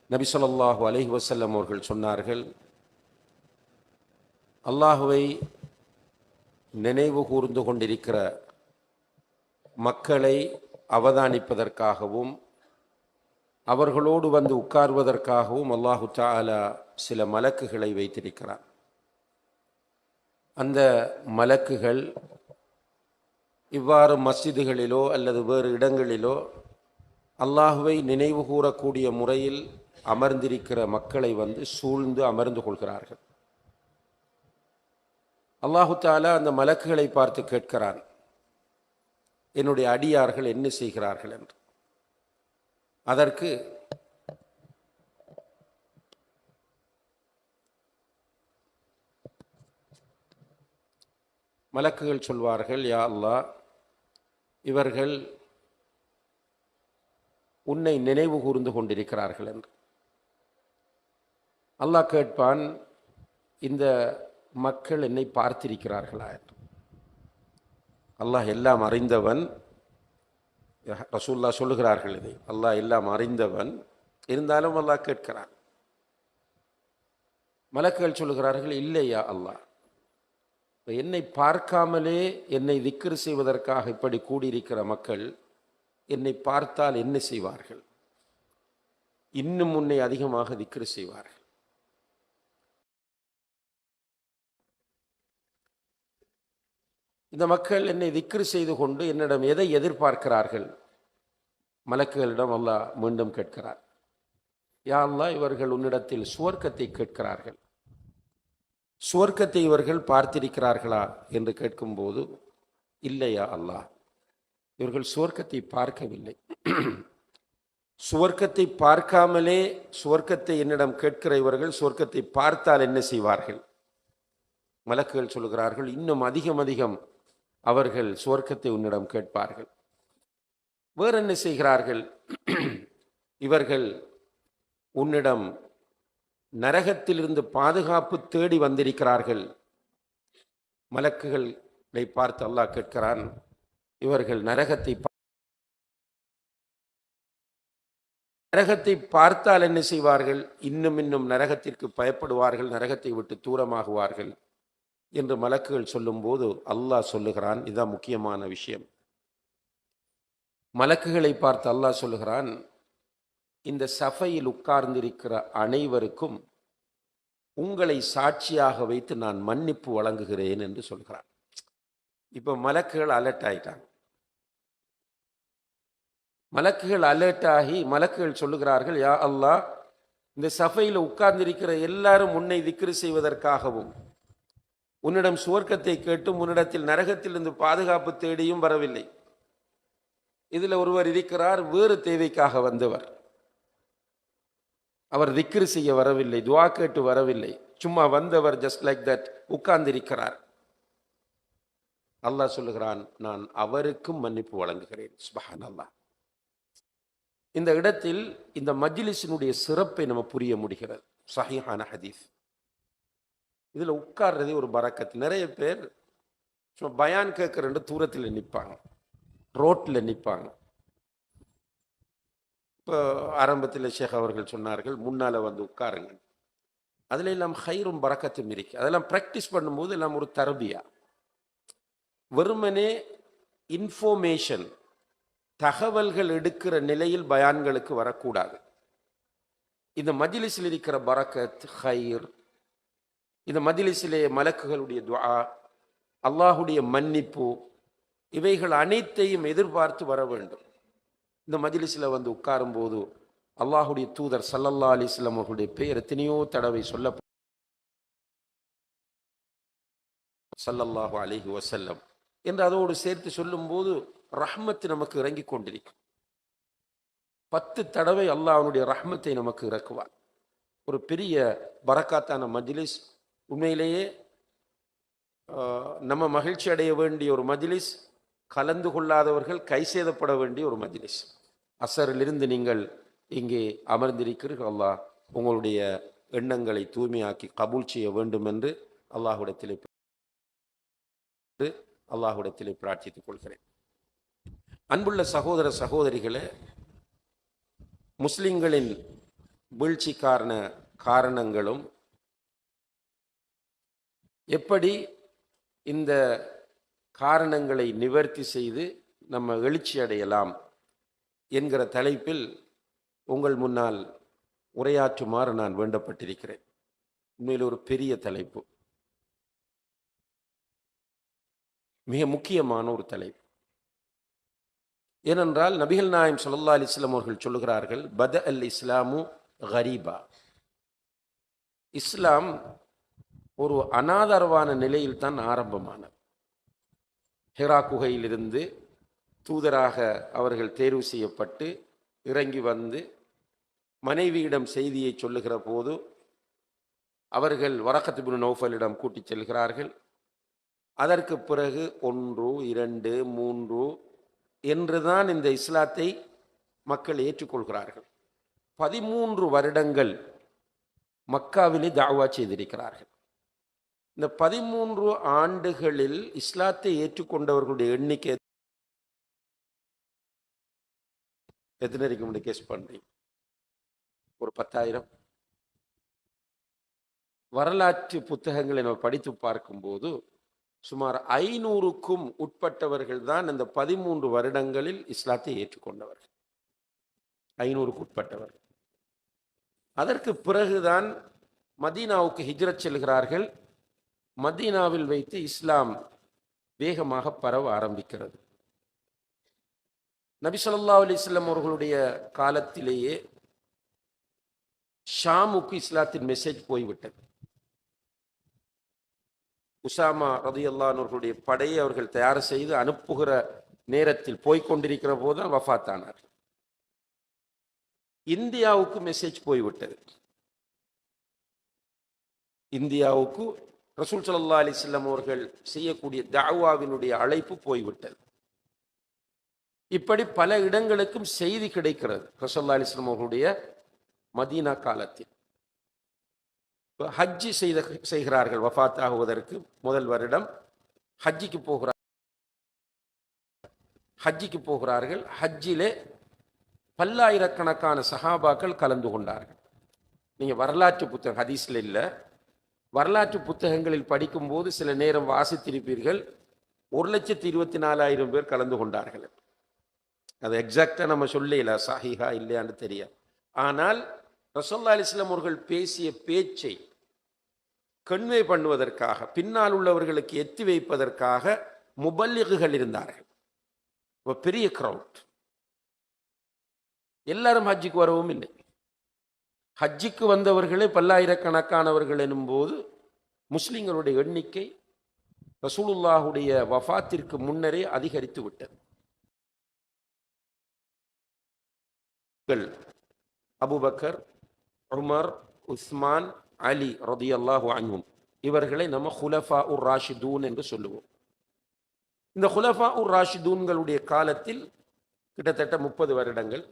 நபி ஸல்லல்லாஹு அலைஹி வஸல்லம் அவர்கள் சொன்னார்கள், அல்லாஹுவை நினைவு கூர்ந்து கொண்டிருக்கிற மக்களை அவதானிப்பதற்காகவும் அவர்களோடு வந்து உட்கார்வதற்காகவும் அல்லாஹு தஆலா சில மலக்குகளை வைத்திருக்கிறார். அந்த மலக்குகள் இவ்வாறு மஸ்ஜிதுகளிலோ அல்லது வேறு இடங்களிலோ அல்லாஹுவை நினைவு கூறக்கூடிய முறையில் அமர்ந்திருக்கிற மக்களை வந்து சூழ்ந்து அமர்ந்து கொள்கிறார்கள். அல்லாஹு தஆலா அந்த மலக்குகளை பார்த்து கேட்கிறான், என்னுடைய அடியார்கள் என்ன செய்கிறார்கள் என்று. அதற்கு மலக்குகள் சொல்வார்கள், யா அல்லாஹ், இவர்கள் உன்னை நினைவு கூர்ந்து கொண்டிருக்கிறார்கள் என்று. அல்லாஹ் கேட்பான், இந்த மக்கள் என்னை பார்த்திருக்கிறார்களா என்று. அல்லாஹ் எல்லாம் அறிந்தவன். ரசூலுல்லாஹ் சொல்லுகிறார்கள் இதை, அல்லாஹ் எல்லாம் அறிந்தவன், இருந்தாலும் அல்லாஹ் கேட்கிறான். மலக்குகள் சொல்லுகிறார்கள், இல்லையா அல்லாஹ், என்னை பார்க்காமலே என்னை திக்ர் செய்வதற்காக இப்படி கூடியிருக்கிற மக்கள் என்னை பார்த்தால் என்ன செய்வார்கள்? இன்னும் உன்னை அதிகமாக திக்ர் செய்வார்கள். இந்த மக்கள் என்னை திக்ர் செய்து கொண்டு என்னிடம் எதை எதிர்பார்க்கிறார்கள்? மலக்குகளிடம் அல்லாஹ் மீண்டும் கேட்கிறார், யா அல்லாஹ், இவர்கள் உன்னிடத்தில் சுவர்க்கத்தை கேட்கிறார்கள். சுவர்க்கத்தை இவர்கள் பார்த்திருக்கிறார்களா என்று கேட்கும்போது, இல்லையா அல்லாஹ், இவர்கள் சுவர்க்கத்தை பார்க்கவில்லை. சுவர்க்கத்தை பார்க்காமலே சுவர்க்கத்தை என்னிடம் கேட்கிற இவர்கள் சுவர்க்கத்தை பார்த்தால் என்ன செய்வார்கள்? மலக்குகள் சொல்கிறார்கள், இன்னும் அதிகம் அதிகம் அவர்கள் சுவர்க்கத்தை உன்னிடம் கேட்பார்கள். வேற என்ன செய்கிறார்கள்? இவர்கள் உன்னிடம் நரகத்திலிருந்து பாதுகாப்பு தேடி வந்திருக்கிறார்கள். மலக்குகளை பார்த்து அல்லாஹ் கேட்கிறான், இவர்கள் நரகத்தை பார்த்தால் என்ன செய்வார்கள்? இன்னும் இன்னும் நரகத்திற்கு பயப்படுவார்கள், நரகத்தை விட்டு தூரமாகுவார்கள் என்று மலக்குகள் சொல்லும்போது அல்லாஹ் சொல்லுகிறான், இதுதான் முக்கியமான விஷயம். மலக்குகளை பார்த்து அல்லாஹ் சொல்லுகிறான், இந்த சஃபையில் உட்கார்ந்திருக்கிற அனைவருக்கும் உங்களை சாட்சியாக வைத்து நான் மன்னிப்பு வழங்குகிறேன் என்று சொல்கிறான். இப்ப மலக்குகள் அலர்ட் ஆயிட்டாங்க. மலக்குகள் அலர்ட் ஆகி மலக்குகள் சொல்லுகிறார்கள், யா அல்லாஹ், இந்த சஃபையில் உட்கார்ந்திருக்கிற எல்லாரும் உன்னை திக்ர் செய்வதற்காகவும் உன்னிடம் சுவர்க்கத்தை கேட்டும் உன்னிடத்தில் நரகத்திலிருந்து பாதுகாப்பு தேடியும் வரவில்லை. இதுல ஒருவர் இருக்கிறார், வேறு தேவைக்காக வந்தவர். அவர் திக்ர் செய்ய வரவில்லை, துஆ கேட்டு வரவில்லை, சும்மா வந்தவர், ஜஸ்ட் லைக் தட் உட்கார்ந்திருக்கிறார். அல்லாஹ் சொல்லுகிறான், நான் அவருக்கும் மன்னிப்பு வழங்குகிறேன். சுப்ஹானல்லாஹ். இந்த இடத்தில் இந்த மஜ்லிஸினுடைய சிறப்பை நம்ம புரிய முடிகிறது. சஹீஹான ஹதீஸ். இதுல உட்கார்றதே ஒரு பரக்கத். நிறைய பேர் சும்மா பயான் கேட்கிற தூரத்தில் நிற்பாங்க, ரோட்டில் நிற்பாங்க. இப்போ ஆரம்பத்தில் ஷேக் அவர்கள் சொன்னார்கள், முன்னால் வந்து உட்காருங்க. அதில் எல்லாம் ஹைரும் பரக்கத்தும் இருக்கு. அதெல்லாம் ப்ராக்டிஸ் பண்ணும்போது எல்லாம் ஒரு தரபியா. வெறுமனே இன்ஃபர்மேஷன், தகவல்கள் எடுக்கிற நிலையில் பயான்களுக்கு வரக்கூடாது. இந்த மஜ்லிஸில் இருக்கிற பரக்கத், ஹைர், இந்த மஜ்லிஸிலே மலக்குகளுடைய துஆ, அல்லாஹுடைய மன்னிப்பு, இவைகள் அனைத்தையும் எதிர்பார்த்து வர வேண்டும். இந்த மஜ்லிஸில் வந்து உட்காரும் போது அல்லாஹுடைய தூதர் ஸல்லல்லாஹு அலைஹி வஸல்லம் அவர்களுடைய பெயர் எத்தனையோ தடவை சொல்ல, ஸல்லல்லாஹு அலைஹி வஸல்லம் என்று அதோடு சேர்த்து சொல்லும்போது ரஹ்மத் நமக்கு இறங்கி கொண்டிருக்கும். 10 தடவை அல்லாஹ்வுடைய ரஹ்மத்தை நமக்கு இறக்குவார். ஒரு பெரிய பரக்காத்தான மஜ்லிஸ். உண்மையிலேயே நம்ம மகிழ்ச்சி அடைய வேண்டிய ஒரு மஜ்லிஸ், கலந்து கொள்ளாதவர்கள் கை சேதப்பட வேண்டிய ஒரு மஜ்லிஸ். அசரிலிருந்து நீங்கள் இங்கே அமர்ந்திருக்கிறீர்கள். அல்லாஹ் உங்களுடைய எண்ணங்களை தூய்மையாக்கி கபூல் செய்ய வேண்டும் என்று அல்லாஹ்விடத்திலே பிரார்த்தித்துக் கொள்கிறேன். அன்புள்ள சகோதர சகோதரிகளே, முஸ்லிம்களின் வீழ்ச்சிக்கான காரணங்களும், எப்படி இந்த காரணங்களை நிவர்த்தி செய்து நம்ம எழுச்சி அடையலாம் என்கிற தலைப்பில் உங்கள் முன்னால் உரையாற்றுமாறு நான் வேண்டப்பட்டிருக்கிறேன். உண்மையில் ஒரு பெரிய தலைப்பு, மிக முக்கியமான ஒரு தலைப்பு. ஏனென்றால் நபிகள் நாயகம் ஸல்லல்லாஹு அலைஹி வஸல்லம் அவர்கள் சொல்லுகிறார்கள், பத அல் இஸ்லாமு கரீபா. இஸ்லாம் ஒரு அனாதரவான நிலையில் தான் ஆரம்பமானது. ஹிரா குகையிலிருந்து தூதராக அவர்கள் தேர்வு செய்யப்பட்டு இறங்கி வந்து மனைவியிடம் செய்தியை சொல்லுகிற போது அவர்கள் வரக்கத் இப்னு நௌஃபலிடம் கூட்டிச் செல்கிறார்கள். அதற்கு பிறகு 1, 2, 3 என்றுதான் இந்த இஸ்லாத்தை மக்கள் ஏற்றுக்கொள்கிறார்கள். 13 வருடங்கள் மக்காவிலே தாவா செய்திருக்கிறார்கள். இந்த 13 ஆண்டுகளில் இஸ்லாத்தை ஏற்றுக்கொண்டவர்களுடைய எண்ணிக்கை எத்தனை இருக்கு? கேஸ் பண்றீங்க, ஒரு 10,000. வரலாற்று புத்தகங்களை நம்ம படித்து பார்க்கும்போது சுமார் 500க்கும் உட்பட்டவர்கள் தான் இந்த 13 வருடங்களில் இஸ்லாத்தை ஏற்றுக்கொண்டவர்கள். 500க்கு உட்பட்டவர்கள். அதற்கு பிறகுதான் மதீனாவுக்கு ஹிஜ்ரத் செல்கிறார்கள். மதீனாவில் வைத்து இஸ்லாம் வேகமாக பரவ ஆரம்பிக்கிறது. நபி ஸல்லல்லாஹு அலைஹி வஸல்லம் அவர்களுடைய காலத்திலேயே ஷாமுக்கு இஸ்லாத்தின் மெசேஜ் போய்விட்டது. உசாமா ரலியல்லாஹு அன்ஹு அவர்களுடைய படையை அவர்கள் தயார் செய்து அனுப்புகிற நேரத்தில் போய்கொண்டிருக்கிற போதுதான் வஃபாத் ஆனார். இந்தியாவுக்கு மெசேஜ் போய்விட்டது. இந்தியாவுக்கு ரசூல் ஸல்லல்லாஹு அலைஹி வஸல்லம் அவர்கள் செய்யக்கூடிய தஅவாவினுடைய அழைப்பு போய்விட்டது. இப்படி பல இடங்களுக்கும் செய்தி கிடைக்கிறது ரசூலுல்லாஹி அலைஹி வஸல்லம் அவர்களுடைய மதீனா காலத்தில். ஹஜ்ஜி செய்கிறார்கள். வஃபாத் ஆகுவதற்கு முதல் வருடம் ஹஜ்ஜிக்கு போகிறார்கள். ஹஜ்ஜிலே பல்லாயிரக்கணக்கான சஹாபாக்கள் கலந்து கொண்டார்கள். நீங்க வரலாற்று புத்தகம், ஹதீஸ்ல இல்லை, வரலாற்று புத்தகங்களில் படிக்கும்போது சில நேரம் வாசித்திருப்பீர்கள், 1,24,000 பேர் கலந்து கொண்டார்கள். அது எக்ஸாக்டா நம்ம சொல்லல, சாஹிஹா இல்லையான்னு தெரியாது. ஆனால் ரசூலுல்லாஹி அலைஹி வஸல்லம் அவர்கள் பேசிய பேச்சை கன்வே பண்ணுவதற்காக, பின்னால் உள்ளவர்களுக்கு எத்தி வைப்பதற்காக முபல்லிகுகள் இருந்தார்கள். பெரிய கிரவுட். எல்லாரும் ஹஜ்ஜிக்கு வரவும் இல்லை. ஹஜ்ஜிக்கு வந்தவர்களே பல்லாயிரக்கணக்கானவர்கள் எனும்போது முஸ்லிம்களுடைய எண்ணிக்கை ரசூலுல்லாஹுடைய வஃபாத்திற்கு முன்னரே அதிகரித்து விட்டது. அபூபக்கர், உமர், உஸ்மான், அலி ரலியல்லாஹு அன்ஹும், இவர்களை நம்ம குலஃபா உர் ராஷிதூன் என்று சொல்லுவோம். இந்த குலஃபா உர் ராஷிதூன்களுடைய காலத்தில் கிட்டத்தட்ட 30 வருடங்கள்.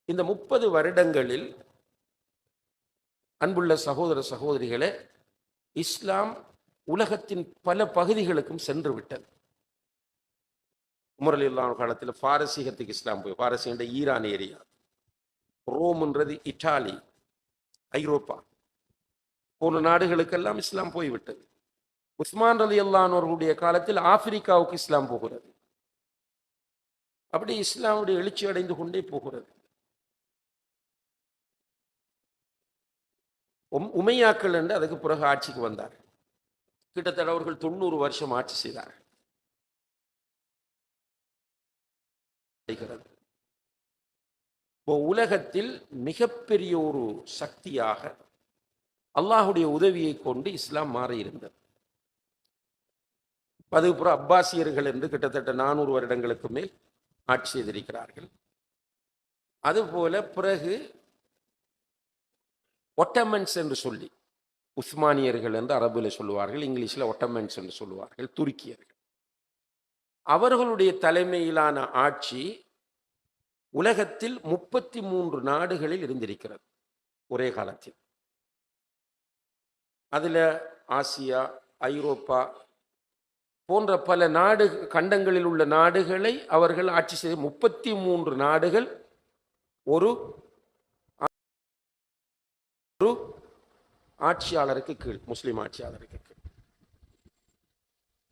இந்த 30 வருடங்களில் அன்புள்ள சகோதர சகோதரிகளே, இஸ்லாம் உலகத்தின் பல பகுதிகளுக்கும் சென்று விட்டது. உமர் ரலியல்லாஹு அன்ஹு காலத்தில் பாரசீகத்துக்கு இஸ்லாம் போய், பாரசீக ஈரான் ஏரியா, ரோம்ன்றது இட்டாலி, ஐரோப்பா போன்ற நாடுகளுக்கெல்லாம் இஸ்லாம் போய்விட்டது. உஸ்மான் ரலியல்லாஹு அன்ஹு அவர்களுடைய காலத்தில் ஆப்பிரிக்காவுக்கு இஸ்லாம் போகிறது. அப்படி இஸ்லாமுடைய எழுச்சி அடைந்து கொண்டே போகிறது. உமையாக்கள் என்று அதுக்கு பிறகு ஆட்சிக்கு வந்தார். கிட்டத்தட்ட அவர்கள் 90 வருஷம் ஆட்சி செய்தார். உலகத்தில் மிகப்பெரிய ஒரு சக்தியாக அல்லாஹுடைய உதவியை கொண்டு இஸ்லாம் மாறி இருந்தது. அதுக்கப்புறம் அப்பாசியர்கள் என்று கிட்டத்தட்ட 400 வருடங்களுக்கு மேல் ஆட்சி செய்திருக்கிறார்கள். அதுபோல பிறகு ஒட்டமன்ஸ் என்று சொல்லி, உஸ்மானியர்கள் என்று அரபுல சொல்லுவார்கள், இங்கிலீஷில் ஒட்டமன்ஸ் என்று சொல்லுவார்கள், துருக்கியர்கள். அவர்களுடைய தலைமையிலான ஆட்சி உலகத்தில் 33 நாடுகளில் இருந்திருக்கிறது ஒரே காலத்தில். அதில் ஆசியா, ஐரோப்பா போன்ற பல கண்டங்களில் உள்ள நாடுகளை அவர்கள் ஆட்சி செய்த 33 நாடுகள் ஒரு ஒரு ஆட்சியாளருக்கு கீழ், முஸ்லிம் ஆட்சியாளருக்கு கீழ்.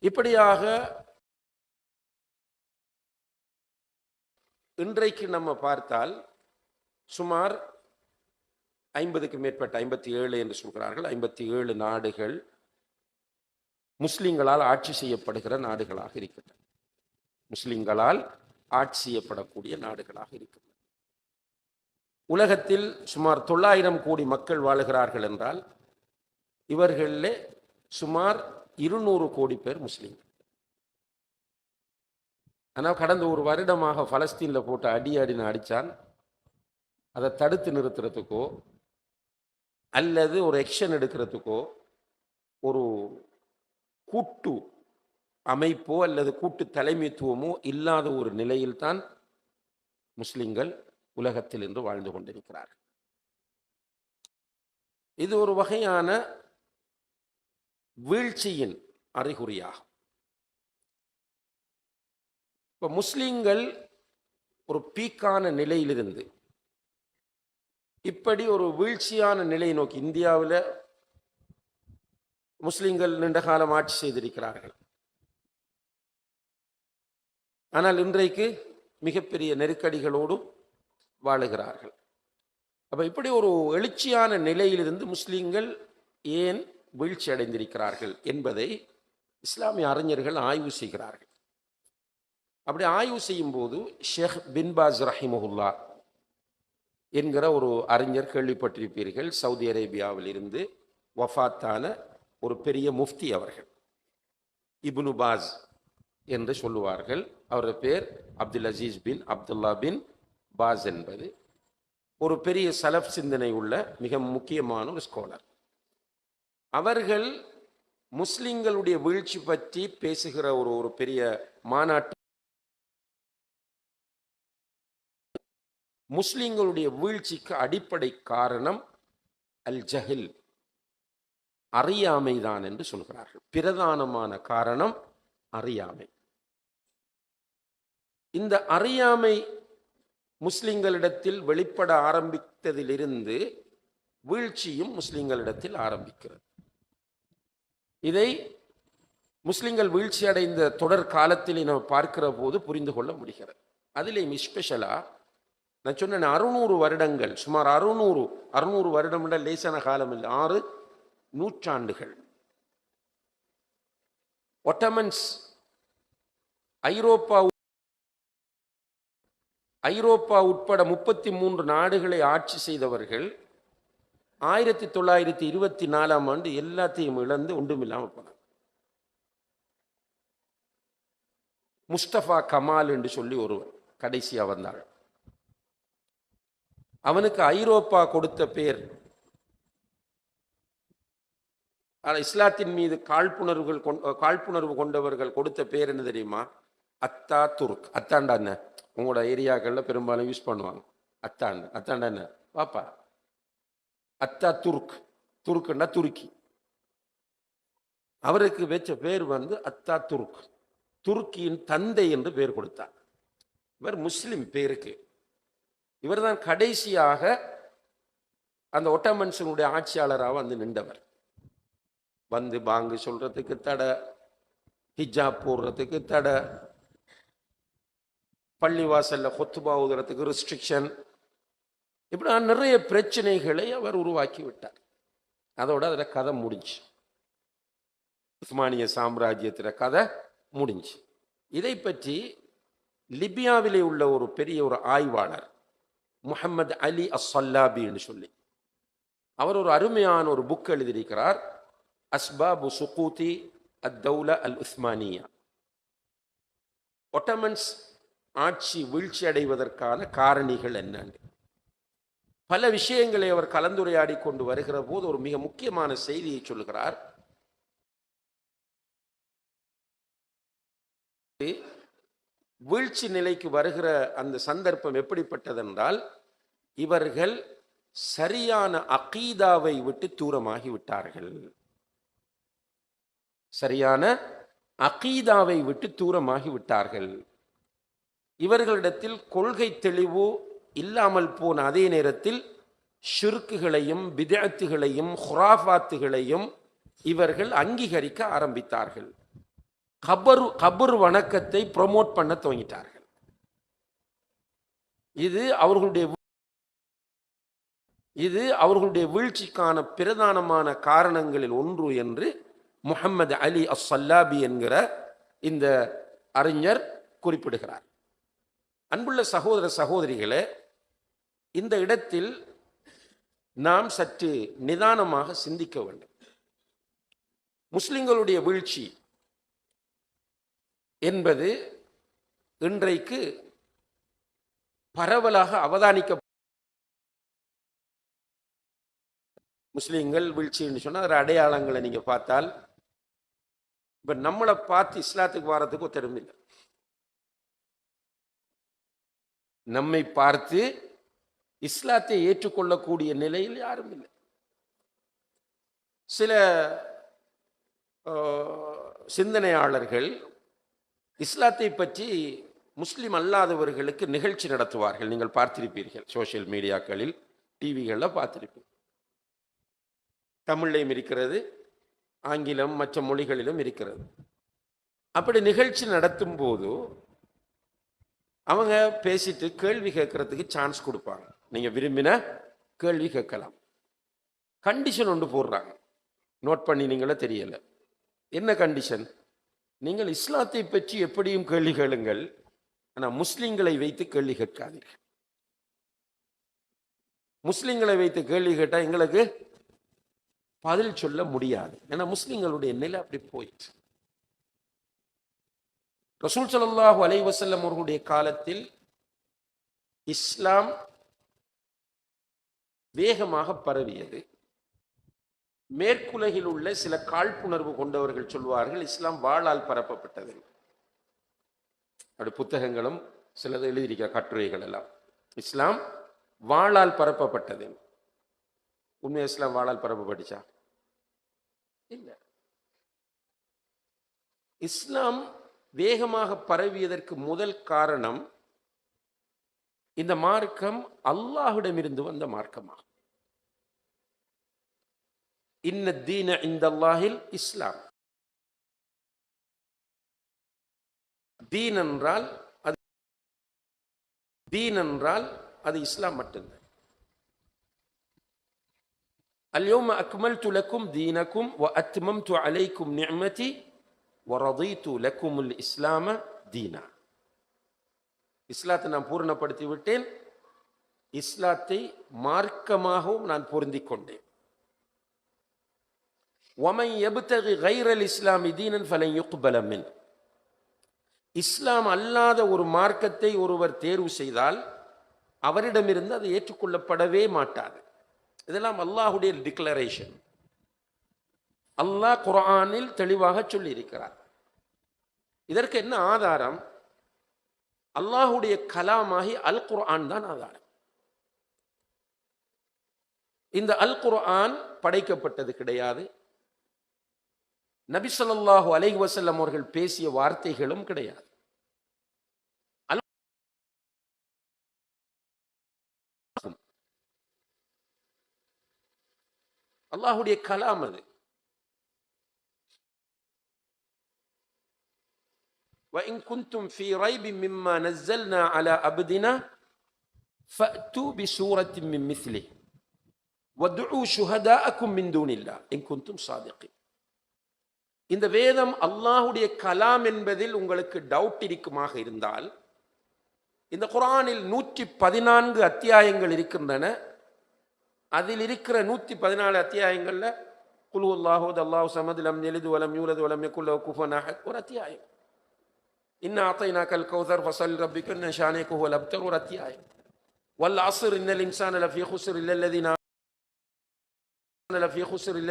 இப்படியாக இன்றைக்கு நம்ம பார்த்தால் சுமார் 50க்கு மேற்பட்ட 57 என்று சொல்கிறார்கள் 57 நாடுகள் முஸ்லிம்களால் ஆட்சி செய்யப்படுகிற நாடுகளாக இருக்கின்றன. முஸ்லிம்களால் ஆட்சி செய்யப்படக்கூடிய நாடுகளாக இருக்கின்றன. உலகத்தில் சுமார் 900 கோடி மக்கள் வாழுகிறார்கள் என்றால் இவர்களில் சுமார் 200 கோடி பேர் முஸ்லிம்கள். ஆனால் கடந்த ஒரு வருடமாக பலஸ்தீனில் போட்டு அடின்னு அடித்தான். அதை தடுத்து நிறுத்துறதுக்கோ அல்லது ஒரு ஆக்ஷன் எடுக்கிறதுக்கோ ஒரு கூட்டு அமைப்போ அல்லது கூட்டு தலைமைத்துவமோ இல்லாத ஒரு நிலையில்தான் முஸ்லிம்கள் உலகத்தில் இன்று வாழ்ந்து கொண்டிருக்கிறார்கள். இது ஒரு வகையான வீழ்ச்சியின் அறிகுறியாகும். இப்போ முஸ்லிம்கள் ஒரு பீக்கான நிலையிலிருந்து இப்படி ஒரு வீழ்ச்சியான நிலையை நோக்கி, இந்தியாவில் முஸ்லிம்கள் நீண்ட காலம் ஆட்சி செய்திருக்கிறார்கள். ஆனால் இன்றைக்கு மிகப்பெரிய நெருக்கடிகளோடு வாழுகிறார்கள். அப்ப இப்படி ஒரு எழுச்சியான நிலையிலிருந்து முஸ்லிம்கள் ஏன் வீழ்ச்சி அடைந்திருக்கிறார்கள் என்பதை இஸ்லாமிய அறிஞர்கள் ஆய்வு செய்கிறார்கள். அப்படி ஆய்வு செய்யும் போது ஷேக் பின் பாஸ் ரஹிமஹுல்லா என்கிற ஒரு அறிஞர் கேள்விப்பட்டிருப்பீர்கள். சவுதி அரேபியாவில் இருந்து வஃபாத்தான ஒரு பெரிய முஃப்தி அவர்கள். இப்னு பாஸ் என்று சொல்லுவார்கள். அவருடைய பேர் அப்துல் அசீஸ் பின் அப்துல்லா பின் பாஸ் என்பது. ஒரு பெரிய சலஃப் சிந்தனை உள்ள மிக முக்கியமான ஒரு ஸ்காலர். அவர்கள் முஸ்லிம்களுடைய வீழ்ச்சி பற்றி பேசுகிற ஒரு பெரிய மாநாட்டு, முஸ்லிம்களுடைய வீழ்ச்சிக்கு அடிப்படை காரணம் அல் ஜஹில், அறியாமைதான் என்று சொல்கிறார்கள். பிரதானமான காரணம் அறியாமை. இந்த அறியாமை முஸ்லிம்களிடத்தில் வெளிப்பட ஆரம்பித்ததிலிருந்து வீழ்ச்சியும் முஸ்லிம்களிடத்தில் ஆரம்பிக்கிறது. இதை முஸ்லிம்கள் வீழ்ச்சி அடைந்த தொடர் காலத்தில் நாம் பார்க்கிற போது புரிந்து கொள்ள முடிகிறது. அதிலேயும் ஸ்பெஷலா நான் சொன்ன 600 வருடங்கள், சுமார் 600 வருடம் என்ற லேசான காலம் இல்லை, 6 நூற்றாண்டுகள். ஒட்டமன்ஸ் ஐரோப்பா உட்பட 33 நாடுகளை ஆட்சி செய்தவர்கள் 1924ஆம் ஆண்டு எல்லாத்தையும் இழந்து ஒன்றுமில்லாமல் போனார். முஸ்தபா கமால் என்று சொல்லி ஒருவர் கடைசியா வந்தாள். அவனுக்கு ஐரோப்பா கொடுத்த பேர், இஸ்லாத்தின் மீது காழ்ப்புணர்வு கொண்டவர்கள் கொடுத்த பேர் என்ன தெரியுமா? அத்தா துர்க். அத்தாண்டா என்ன? உங்களோட ஏரியாக்கள்ல பெரும்பாலும் யூஸ் பண்ணுவாங்க. அத்தாண்டா என்ன பாப்பா? அத்தா துர்க். துருக்குன்னா துருக்கி. அவருக்கு வச்ச பேர் அத்தா துர்க். துருக்கியின் தந்தை என்று பேர் கொடுத்தார். இவர் முஸ்லிம் பேருக்கு. இவர் தான் கடைசியாக அந்த ஒட்டமன்ஸனுடைய ஆட்சியாளராக நின்றவர். பாங்கு சொல்றதுக்கு தடை, ஹிஜாப் போடுறதுக்கு தடை, பள்ளிவாசல்ல கொத்துபா ஊதுறதுக்கு ரெஸ்ட்ரிக்ஷன், இப்படி நிறைய பிரச்சனைகளை அவர் உருவாக்கி விட்டார். அதோட அதில் கதை முடிஞ்சு, உஸ்மானிய சாம்ராஜ்யத்தில் கதை முடிஞ்சு. இதை பற்றி லிபியாவிலே உள்ள ஒரு பெரிய ஒரு ஆய்வாளர் முஹம்மது அலி அஸ்ஸல்லாபி என்று சொல்லி அவர் ஒரு அருமையான ஒரு புக் எழுதியிருக்கிறார். அஸ்பாபு சுகூதி அத்தௌலா அல் உஸ்மானியா. ஒட்டமன்ஸ் ஆட்சி வீழ்ச்சி அடைவதற்கான காரணிகள் என்னன்னு பல விஷயங்களை அவர் கலந்துரையாடி கொண்டு வருகிற போது ஒரு மிக முக்கியமான செய்தியை சொல்லுகிறார். வீழ்ச்சி நிலைக்கு வருகிற அந்த சந்தர்ப்பம் எப்படிப்பட்டதென்றால், இவர்கள் சரியான அகீதாவை விட்டு தூரமாகி விட்டார்கள். சரியான அகீதாவை விட்டு தூரமாகி விட்டார்கள். இவர்களிடத்தில் கொள்கை தெளிவு இல்லாமல் போன அதே நேரத்தில் ஷிர்க்குகளையும் பிதஅத்துகளையும் குராஃபாத்துகளையும் இவர்கள் அங்கீகரிக்க ஆரம்பித்தார்கள். கபர் வணக்கத்தை ப்ரொமோட் பண்ண துவங்கிட்டார்கள். இது அவர்களுடைய வீழ்ச்சிக்கான பிரதானமான காரணங்களில் ஒன்று என்று முஹம்மது அலி அஸ்ஸல்லாபி என்கிற இந்த அறிஞர் குறிப்பிடுகிறார். அன்புள்ள சகோதர சகோதரிகளே, இந்த இடத்தில் நாம் சற்று நிதானமாக சிந்திக்க வேண்டும். முஸ்லிம்களுடைய வீழ்ச்சி என்பது இன்றைக்கு பரவலாக அவதானிக்க, முஸ்லிம்கள் வீழ்ச்சின்னு சொன்னால் அதோட அடையாளங்களை நீங்க பார்த்தால், இப்ப நம்மளை பார்த்து இஸ்லாத்துக்கு வாரத்துக்கு ஒருத்தரும் இல்லை. நம்மை பார்த்து இஸ்லாத்தை ஏற்றுக்கொள்ளக்கூடிய நிலையில் யாரும் இல்லை. சில சிந்தனையாளர்கள் இஸ்லாத்தை பற்றி முஸ்லிம் அல்லாதவர்களுக்கு நிகழ்ச்சி நடத்துவார்கள். நீங்கள் பார்த்திருப்பீர்கள், சோசியல் மீடியாக்களில், டிவிகளில் பார்த்திருப்பீர்கள். தமிழ்லையும் இருக்கிறது, ஆங்கிலம் மற்ற மொழிகளிலும் இருக்கிறது. அப்படி நிகழ்ச்சி நடத்தும் போது அவங்க பேசிட்டு கேள்வி கேட்கறதுக்கு சான்ஸ் கொடுப்பாங்க. நீங்க விரும்பின கேள்வி கேட்கலாம். கண்டிஷன் ஒன்று போடுறாங்க, நோட் பண்ணினீங்களா தெரியல. என்ன கண்டிஷன்? நீங்கள் இஸ்லாத்தை பற்றி எப்படியும் கேள்வி கேளுங்கள், ஆனால் முஸ்லிம்களை வைத்து கேள்வி கேட்காதீர்கள். முஸ்லிம்களை வைத்து கேள்வி கேட்டால் எங்களுக்கு பதில் சொல்ல முடியாது. ஏன்னா முஸ்லிம்களுடைய நிலை அப்படி போயிடுச்சு. ரசூல் ஸல்லல்லாஹு அலைஹி வஸல்லம் அவர்களுடைய காலத்தில் இஸ்லாம் வேகமாக பரவியது. மேற்குலகில் உள்ள சில காழ்ப்புணர்வு கொண்டவர்கள் சொல்வார்கள் இஸ்லாம் வாளால் பரப்பப்பட்டது. அப்படி புத்தகங்களும் சிலது எழுதியிருக்கிற கட்டுரைகள் எல்லாம் இஸ்லாம் வாளால் பரப்பப்பட்டது. உண்மை இஸ்லாம் வாளால் பரப்பப்பட்டுச்சா? இல்லை. இஸ்லாம் வேகமாக பரவியதற்கு முதல் காரணம் இந்த மார்க்கம் அல்லாஹ்விடமிருந்து வந்த மார்க்கமாகும். இன்ன தீன இந்தல்லாஹில் இஸ்லாம். தீன் என்றால் அது இஸ்லாம் மட்டும்தான். அல்யௌம அக்மல்து லக்கும் தீனக்கும் வ அத்மம்து அலைக்கும் நிஅமதி வ ரதீது லக்குமுல் இஸ்லாம தீனா. இஸ்லாத்தை நான் பூரணப்படுத்தி விட்டேன், இஸ்லாத்தை மார்க்கமாகவும் நான் பொருந்திக் கொண்டேன். وَمَنْ يَبْتَغِ غَيْرَ الْإِسْلَامِ دِينًا فَلَنْ يُقْبَلَ مِنْهُ. இஸ்லாம் அல்லாத ஒரு மார்க்கத்தை ஒருவர் தேர்வு செய்தால் அவரிடமிருந்து அது ஏற்றுக்கொள்ளப்படவே மாட்டாது. இதெல்லாம் அல்லாஹுடைய டிக்ளரேஷன். அல்லாஹ் குர்ஆனில் தெளிவாக சொல்லி இருக்கிறார். இதற்கு என்ன ஆதாரம்? அல்லாஹுடைய கலாமாகி அல் குர்ஆன் தான் ஆதாரம். இந்த அல் குர்ஆன் படைக்கப்பட்டது கிடையாது. நபி ஸல்லல்லாஹு அலைஹி வஸல்லம் அவர்கள் பேசிய வார்த்தைகளும் கிடையாது. அல்லாஹுடைய கலாம் அது. وَإِن كُنتُمْ فِي رَيْبٍ مِّمَّا نَزَّلْنَا عَلَى عَبْدِنَا فَأْتُوا بِسُورَةٍ مِّن مِّثْلِهِ وَادْعُوا شُهَدَاءَكُم مِّن دُونِ اللَّهِ إِن كُنتُمْ صَادِقِينَ. இந்த வேதம் அல்லாஹுடைய கலாம் என்பதில் உங்களுக்கு டவுட் இருக்குமாக இருந்தால், இந்த குர்ஆனில் 114 அத்தியாயங்கள் இருக்கின்றன. அதில் இருக்கிற 114 அத்தியாயங்கள்ல குல் ஹுவல்லாஹு அஹத் அல்லாஹு ஸமத் லம் யலித் வலம் யூலத் வலம் யகுல் லஹு குஃபுவன் அஹத் ஒரு அத்தியாயம். இன்னா அதைனாக்கல் கௌஸர் ஃபஸல் ரப்பிக இன்ன ஷானியக ஹுவல் அப்தர் ஒரு அத்தியாயம். வல் அஸ்ர் இன்னல் இன்சான லஃபீ குஸ்ர் இல்ல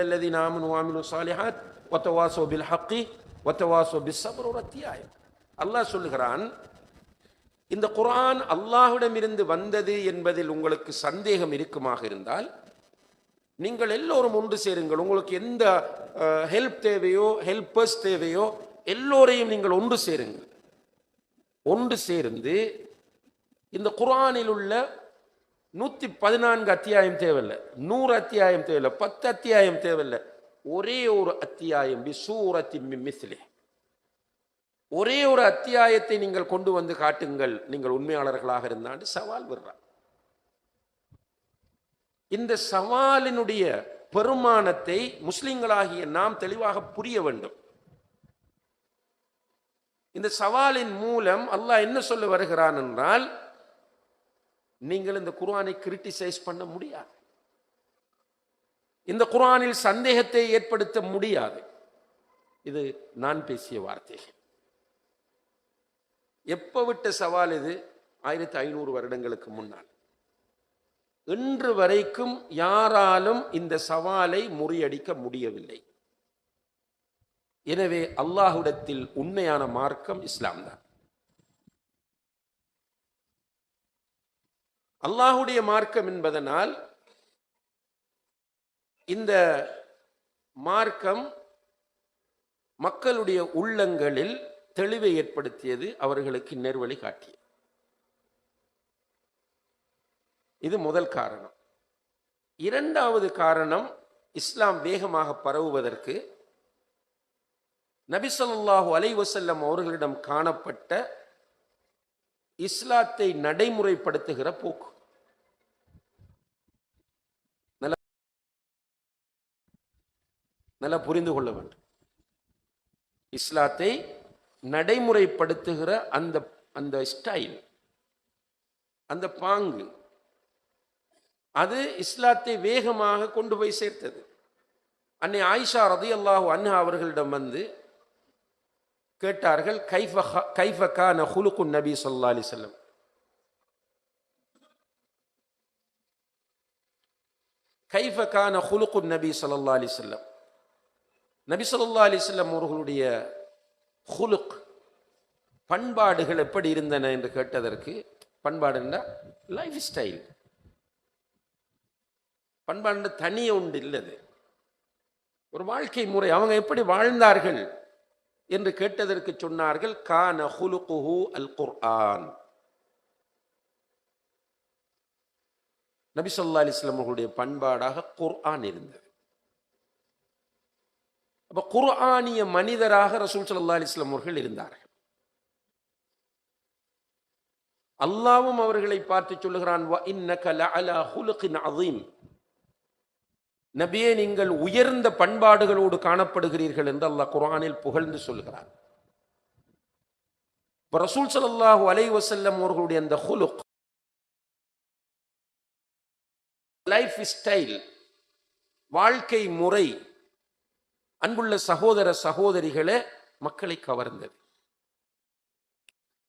அல்லதீன ஆமனு வஅமிலு ஸாலிஹாத் வதவாஸோ பில் ஹக்கி வதவாஸோ பிஸ் ஸப்ர் ஒரு அத்தியாயம். அல்லாஹ் சொல்லுகிறான், இந்த குர்ஆன் அல்லாஹ்விடமிருந்து வந்தது என்பதில் உங்களுக்கு சந்தேகம் இருக்குமாக இருந்தால் நீங்கள் எல்லோரும் ஒன்று சேருங்கள். உங்களுக்கு எந்த ஹெல்ப் தேவையோ, ஹெல்பர்ஸ் தேவையோ, எல்லோரையும் நீங்கள் ஒன்று சேருங்கள். ஒன்று சேர்ந்து இந்த குர்ஆனில் உள்ள 114 அத்தியாயம் தேவையில்லை, 100 அத்தியாயம் தேவையில்லை, 10 அத்தியாயம் தேவையில்லை. ஒரே ஒரு அத்தியாயம் ஒரே ஒரு அத்தியாயத்தை நீங்கள் கொண்டு வந்து காட்டுங்கள், நீங்கள் உண்மையாளர்களாக இருந்தாண்டு சவால் விடுறார். இந்த சவாலினுடைய பெருமானத்தை முஸ்லிம்களாகிய நாம் தெளிவாக புரிய வேண்டும். இந்த சவாலின் மூலம் அல்லாஹ் என்ன சொல்ல வருகிறான் என்றால், நீங்கள் இந்த குர்ஆனை கிரிட்டிசைஸ் பண்ண முடியாது, இந்த குர்ஆனில் சந்தேகத்தை ஏற்படுத்த முடியாது. இது நான் பேசிய வார்த்தை. எப்ப விட்ட சவால் இது? 1500 வருடங்களுக்கு முன்னால். இன்று வரைக்கும் யாராலும் இந்த சவாலை முறியடிக்க முடியவில்லை. எனவே அல்லாஹ்விடத்தில் உண்மையான மார்க்கம் இஸ்லாம் தான். அல்லாஹுடைய மார்க்கம் என்பதனால் இந்த மார்க்கம் மக்களுடைய உள்ளங்களில் தெளிவை ஏற்படுத்தியது, அவர்களுக்கு நேர்வழி காட்டியது. இது முதல் காரணம். இரண்டாவது காரணம், இஸ்லாம் வேகமாக பரவுவதற்கு நபி ஸல்லல்லாஹு அலைஹி வஸல்லம் அவர்களிடம் காணப்பட்ட இஸ்லாத்தை நடைமுறைப்படுத்துகிற போக்கு. நல்லா புரிந்து கொள்ள வேண்டும். இஸ்லாத்தை நடைமுறைப்படுத்துகிற அந்த ஸ்டைல், அந்த பாங்கு, அது இஸ்லாத்தை வேகமாக கொண்டு போய் சேர்த்தது. அன்னை ஆயிஷா ரலியல்லாஹு அன்ஹா அவர்களிடம் வந்து கேட்டார்கள், கைஃப கான குலுகுன் நபி ஸல்லல்லாஹு அலைஹி வஸல்லம், கைஃப கான குலுகுன் நபி ஸல்லல்லாஹு அலைஹி வஸல்லம், நபி ஸல்லல்லாஹு அலைஹி வஸல்லம் அவர்களுடைய குலுக், பண்பாடுகள் எப்படி இருந்தன என்று கேட்டதற்கு, பண்பாடுன்னா லைஃப் ஸ்டைல், பண்பாடு தனியே உண்டு இல்லது, ஒரு வாழ்க்கை முறை, அவங்க எப்படி வாழ்ந்தார்கள் என்று கேட்டதற்கு சொன்னார்கள், கான குலுகுஹு அல் குர்ஆன். நபி ஸல்லல்லாஹு அலைஹி வஸல்லம் அவர்களுடைய பண்பாடாக குர்ஆன் இருந்தது. அப்ப குர்ஆனிய மனிதராக ரசூல் ஸல்லல்லாஹு அலைஹி வஸல்லம் அவர்கள் இருந்தார்கள். அல்லாஹ்வும் அவர்களை பார்த்து சொல்லுகிறான், வ இன்னக லஅலா குலுகின் அதீம், நபியே நீங்கள் உயர்ந்த பண்பாடுகளோடு காணப்படுகிறீர்கள் என்று அல்லாஹ் குர்ஆனில் புகழ்ந்து சொல்கிறார். இப்ப ரசூல் ஸல்லல்லாஹு அலைஹி வஸல்லம் அவர்களுடைய அந்த குலுக், லைஃப் ஸ்டைல், வாழ்க்கை முறை, அன்புள்ள சகோதர சகோதரிகளே, மக்களை கவர்ந்தது.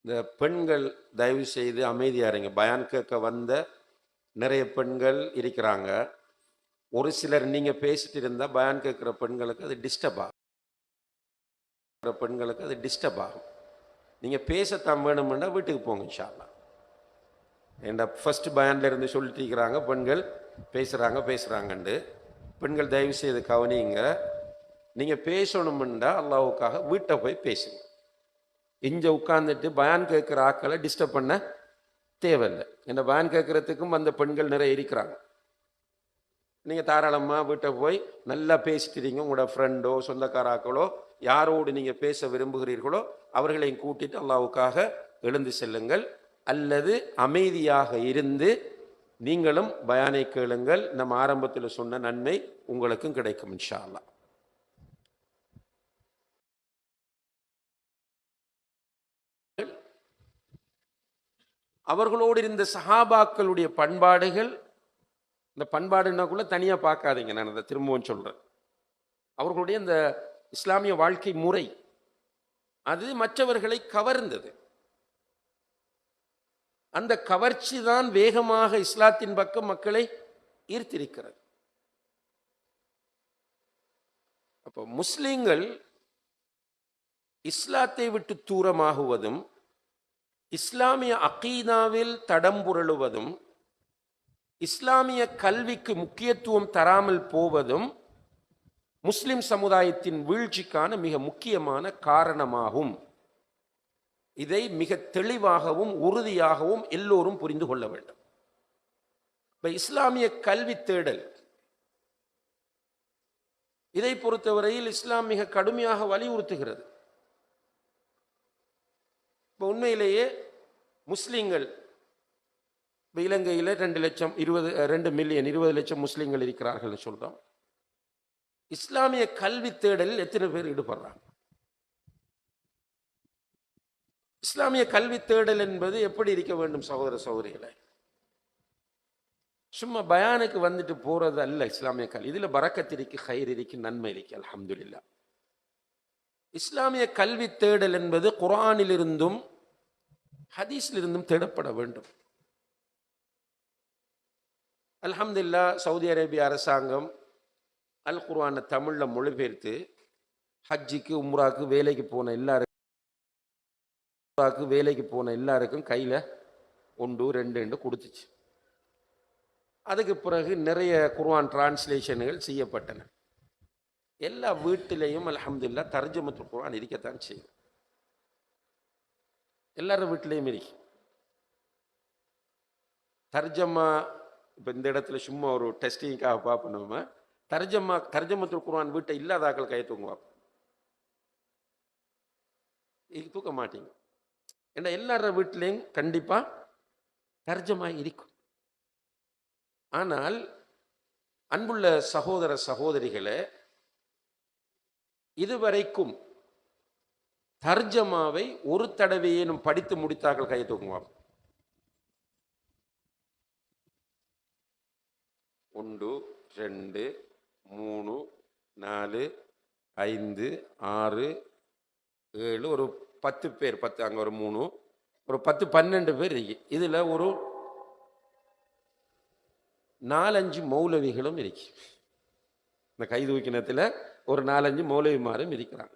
இந்த பெண்கள் தயவு செய்து அமைதியா இருங்க. பயான் கேட்க வந்த நிறைய பெண்கள் இருக்கிறாங்க. ஒரு சிலர் நீங்க பேசிட்டு இருந்தா பயான் கேட்கிற பெண்களுக்கு அது டிஸ்டர்ப் ஆகும். நீங்க பேசத்தான் வேணும்னா வீட்டுக்கு போங்க இன்ஷா அல்லாஹ். ஏண்டா ஃபர்ஸ்ட் பயான்ல இருந்து சொல்லிட்டு இருக்கிறாங்க பெண்கள் பேசுறாங்கண்டு. பெண்கள் தயவு செய்து கவனிங்க. நீங்க பேசணும்னா அல்லாஹ்வுக்காக வீட்டை போய் பேசுங்க. இங்க உட்கார்ந்துட்டு பயான் கேட்கிற ஆக்களை டிஸ்டர்ப் பண்ண தேவையில்லை. ஏன்னா பயான் கேட்கறதுக்கும் அந்த பெண்கள் நிறைய இருக்கிறாங்க. நீங்க தாராளமா வீட்டை போய் நல்லா பேசிக்கிறீங்க. உங்களோட ஃப்ரெண்டோ சொந்தக்காராக்களோ யாரோடு நீங்க பேச விரும்புகிறீர்களோ அவர்களையும் கூட்டிட்டு அல்லாஹ்வுக்காக எழுந்து செல்லுங்கள். அல்லது அமைதியாக இருந்து நீங்களும் பயானை கேளுங்கள். நம்ம ஆரம்பத்தில் சொன்ன நன்மை உங்களுக்கும் கிடைக்கும் இன்ஷா அல்லாஹ். அவர்களோடு இருந்த சஹாபாக்களுடைய பண்பாடுகள், இந்த பண்பாடுனாக்குள்ள தனியா பார்க்காதீங்க, நான் அதை திரும்பவும் சொல்றேன். அவர்களுடைய இந்த இஸ்லாமிய வாழ்க்கை முறை அது மற்றவர்களை கவர்ந்தது. அந்த கவர்ச்சி தான் வேகமாக இஸ்லாத்தின் பக்கம் மக்களை ஈர்த்திருக்கிறது. அப்போ முஸ்லிம்கள் இஸ்லாத்தை விட்டு தூரமாகுவதும், இஸ்லாமிய அகீதாவில் தடம்புரளுவதும், இஸ்லாமிய கல்விக்கு முக்கியத்துவம் தராமல் போவதும் முஸ்லிம் சமுதாயத்தின் வீழ்ச்சிக்கான மிக முக்கியமான காரணமாகும். இதை மிக தெளிவாகவும் உறுதியாகவும் எல்லோரும் புரிந்து கொள்ள வேண்டும். இப்ப இஸ்லாமிய கல்வி தேடல் இதை பொறுத்தவரையில் இஸ்லாம் மிக கடுமையாக வலியுறுத்துகிறது. இப்போ உண்மையிலேயே முஸ்லீம்கள் இலங்கையில் 2 லட்சம் முஸ்லீம்கள் இருக்கிறார்கள் சொல்றோம். இஸ்லாமிய கல்வி தேடலில் எத்தனை பேர் ஈடுபடுறாங்க? இஸ்லாமிய கல்வி தேடல் என்பது எப்படி இருக்க வேண்டும் சகோதர சகோதரிகளை? சும்மா பயானுக்கு வந்துட்டு போறது அல்ல இஸ்லாமிய கல்வி. இதுல பரக்கத் இருக்கு, ஹைர் இருக்கு, நன்மை இருக்கு. அல்ஹம்துலில்லாஹ். இஸ்லாமிய கல்வி தேடல் என்பது குர்ஆனிலிருந்தும் ஹதீஸிலிருந்தும் தேடப்பட வேண்டும். அல்ஹம்துலில்லாஹ், சவுதி அரேபிய அரசாங்கம் அல் குர்ஆனை தமிழ்ல மொழிபெயர்த்து ஹஜ்ஜிக்கு உம்ராக்கு வேலைக்கு போன எல்லாருக்கும் கையில 1 2 கொடுத்துச்சு. அதுக்கு பிறகு நிறைய குர்ஆன் டிரான்ஸ்லேஷன்கள் செய்யப்பட்டன. எல்லா வீட்டிலையும் அல்ஹம்துலில்லாஹ் தர்ஜமத்துல் குர்ஆன் இருக்கத்தான் செய்யும். எல்லாரும் வீட்டிலையும் இருக்கு தர்ஜமா. இப்போ இந்த இடத்துல சும்மா ஒரு டெஸ்டிங்காக பார்ப்போம். தர்ஜமத்துல் குர்ஆன் வீட்டை இல்லாதாக்கள் கை தூங்குவாங்க. இது தூக்க மாட்டீங்க. ஏன்னா எல்லார வீட்டிலையும் கண்டிப்பா தர்ஜமா இருக்கும். ஆனால் அன்புள்ள சகோதர சகோதரிகளே, இதுவரைக்கும் தர்ஜமாவை ஒரு தடவையேனும் படித்து முடித்தார்கள் கை தூங்குவாங்க. 1 2 3 4 5 6 7 ஒரு 10 பேர், 10 அங்க ஒரு 3, ஒரு 10 12 பேர் இருக்கு. இதுல ஒரு 4-5 மௌலவிகளும் இருக்கு. இந்த கை தூக்கினத்துல ஒரு 4-5 மௌலவிமாரும் இருக்கிறாங்க.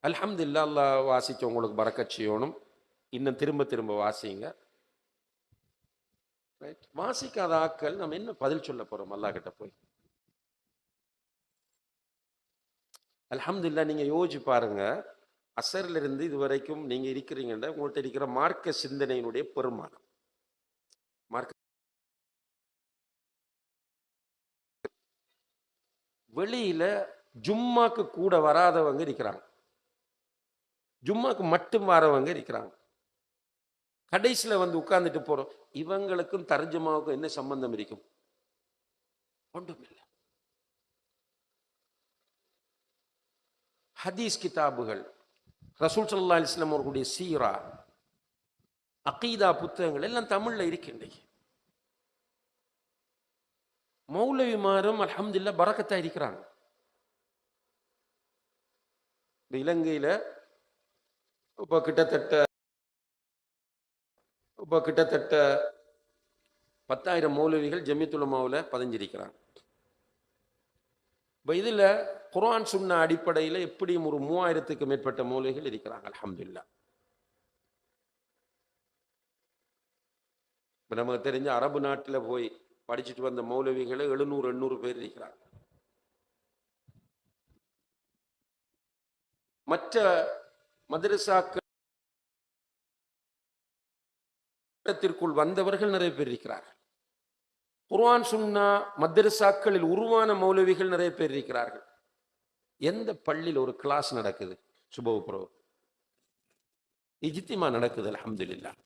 அல்ஹம்துலில்லாஹ், அல்லாஹ் வாசிச்சு உங்களுக்கு பரக்கத் செய்யணும். இன்னும் திரும்ப திரும்ப வாசிங்க. வாசிக்காத ஆக்கள் நம்ம என்ன பதில் சொல்ல போறோம் அல்லாஹ் கிட்ட போய்? அல்ஹம்துலில்லாஹ், நீங்க யோசிச்சு பாருங்க. அசர்ல இருந்து இதுவரைக்கும் நீங்க இருக்கிறீங்கன்னா உங்கள்கிட்ட இருக்கிற மார்க்க சிந்தனையினுடைய பெருமானம். மார்க்க வெளியில ஜும்மாக்கு கூட வராதவங்க இருக்கிறாங்க, ஜும்மாக்கு மட்டும் வரவங்க இருக்கிறாங்க. கடைசியில வந்து உட்கார்ந்துட்டு போறோம். இவங்களுக்கும் தர்ஜமாவுக்கும் என்ன சம்பந்தம் இருக்கும்? ஒன்றுமில்லை. ஹதீஸ் கிதாபுகள், ரசூல் ஸல்லல்லாஹு அலைஹி வஸல்லம் அவர்களுடைய சீரா, அகீதா புத்தகங்கள் எல்லாம் தமிழ்ல இருக்கின்றன. மௌலவிமாரும் அல்ஹம்துலில்லாஹ் பரக்கத்தா இருக்கிறாங்க. இலங்கையில இப்ப கிட்டத்தட்ட 10,000 மௌலவிகள் ஜமியத்துல் உலமாவுல பதிஞ்சிருக்கிறாங்க. இதுல குர்ஆன் சுன்னா அடிப்படையில் எப்படியும் ஒரு 3000க்கு மேற்பட்ட மௌலவிகள் இருக்கிறாங்க. அல்ஹம்துலில்லாஹ். இப்ப நமக்கு தெரிஞ்ச அரபு நாட்டுல போய் படிச்சுட்டு வந்த மௌலவிகளை 700-800 பேர் இருக்கிறாங்க. மற்ற மதரசாக்கள் வந்தவர்கள் நிறைய பேர் இருக்கிறார்கள். குர்ஆன் சுன்னா மதரசாக்களில் உருவான மௌலவிகள் நிறைய பேர் இருக்கிறார்கள். எந்த பள்ளியில் ஒரு கிளாஸ் நடக்குது, சுபஹ் பிறகு இஜ்திமா நடக்குது, அல்ஹம்துலில்லாஹ்.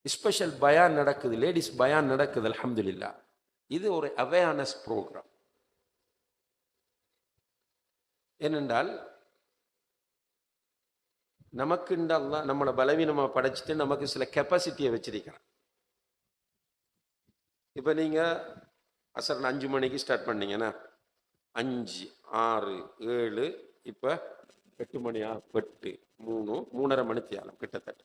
ஸ்பெஷல் பயான் நடக்குது, லேடிஸ் பயான் நடக்குது, அல்ஹம்துலில்லாஹ். இது ஒரு அவேர்னஸ் ப்ரோக்ராம். ஏனென்றால் நமக்கு அல்லாஹ் நம்மளை பலவீனமா படைச்சிட்டு நமக்கு சில கெப்பாசிட்டியை வச்சிருக்கிறான். இப்ப நீங்க அசர் 5 மணிக்கு ஸ்டார்ட் பண்ணீங்கன்னா 5 6 7 இப்ப 8 மணியா 8 3 3:30 மணி தேலம், கிட்டத்தட்ட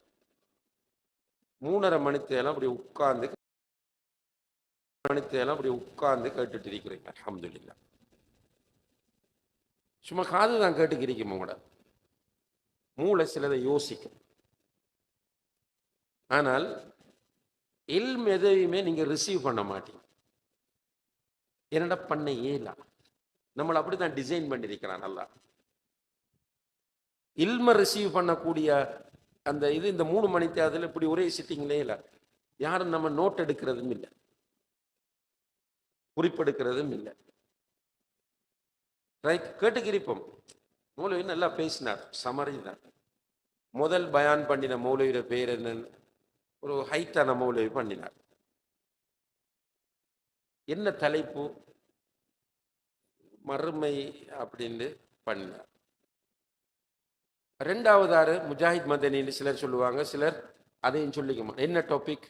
3:30 மணி தேலம் அப்படி உட்கார்ந்து கேட்டுட்டு இருக்கிறீங்க. அல்ஹம்துலில்லாஹ். சும்மா காது தான் கேட்டுக்கிறீங்க, உங்களோட மூளை சிலதை யோசிக்கும். ஆனால் இல்ம் எதையுமே நீங்க ரிசீவ் பண்ண மாட்டீங்க. என்னடா பண்ண இயலாம், நம்மளை அப்படித்தான் டிசைன் பண்ணிருக்கிறான் அல்லாஹ். இல்ம ரிசீவ் பண்ணக்கூடிய அந்த இது இந்த 3 மணி தேதியில் இப்படி ஒரே சிட்டிங்லே இல்லை. யாரும் நம்ம நோட் எடுக்கிறதும் இல்லை, குறிப்பெடுக்கிறதும் இல்லை. ரைட், கேட்டுக்கிரிப்போம். மௌலவி நல்லா பேசினார், சமறினார். முதல் பயான் பண்ணின மௌலவியோட பேர் என்னன்னு ஒரு ஹைட்டான மௌலவி பண்ணினார். என்ன தலைப்பு? மறுமை அப்படின்னு பண்ணினார். ரெண்டாவதாரு முஜாஹித் மதனின்னு சிலர் சொல்லுவாங்க, சிலர் அதையும் சொல்லிக்குமா. என்ன டாபிக்?